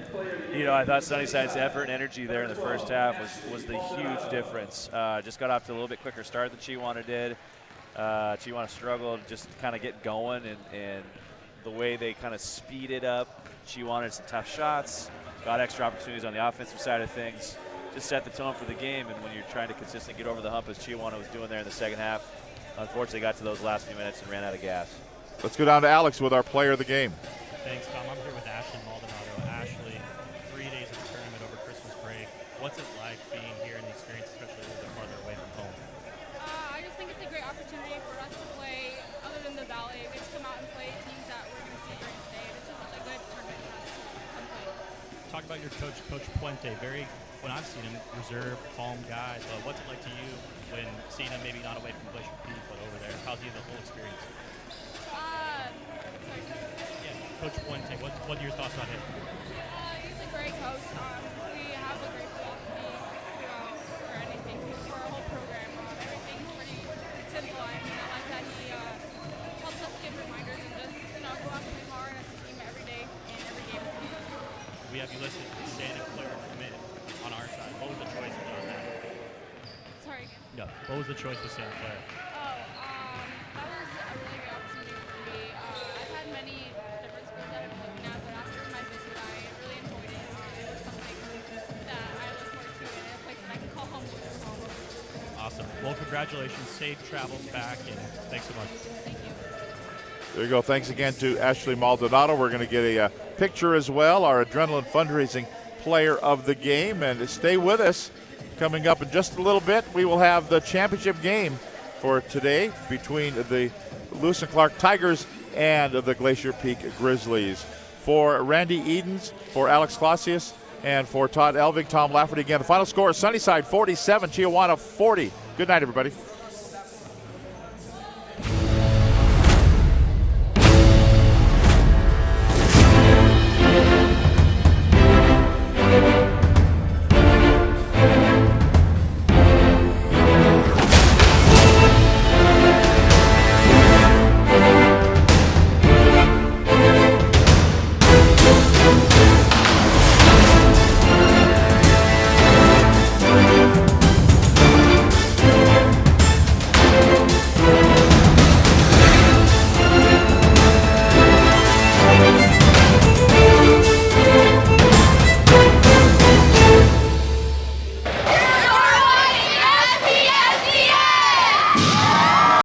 I thought Sunnyside's effort and energy there in the first half was the huge difference. Just got off to a little bit quicker start than Chiawana did. Chiawana struggled just kind of get going, and the way they kind of speeded up. Chiawana had some tough shots, got extra opportunities on the offensive side of things. Just set the tone for the game, and when you're trying to consistently get over the hump as Chiawana was doing there in the second half, unfortunately got to those last few minutes and ran out of gas. Let's go down to Alex with our player of the game. Thanks, Tom. I'm here with Ashley Maldonado. Ashley, 3 days of the tournament over Christmas break. What's it like being here and the experience, especially a little bit farther away from home? I just think it's a great opportunity for us to play, other than the Valley, we get to come out and play teams that we're going to see during the day. It's just a good tournament for us to come play. Talk about your coach, Coach Puente. When I've seen him, reserved, calm guy. What's it like to you when seeing him maybe not away from Glacier Peak, but over there? How's he the whole experience? Sorry. Yeah, Coach Puente, what are your thoughts about him? He's a great we have you listed Santa Clara commit on our side. What was the choice on that? Sorry again. No. What was the choice with Santa Clara? That was a really good opportunity for me. I've had many different schools that I've been looking at, but after my visit, I really enjoyed it. It was something that I look forward to, and a place that I can call home with as home. Awesome. Well, congratulations. Safe travels back, and thanks so much. Thank you. There you go. Thanks again to Ashley Maldonado. We're going to get a picture as well, our Adrenaline Fundraising Player of the Game. And stay with us. Coming up in just a little bit, we will have the championship game for today between the Lewis and Clark Tigers and the Glacier Peak Grizzlies. For Randy Edens, for Alex Clausius, and for Todd Elvig, Tom Lafferty. Again, the final score is Sunnyside 47, Chiawana 40. Good night, everybody.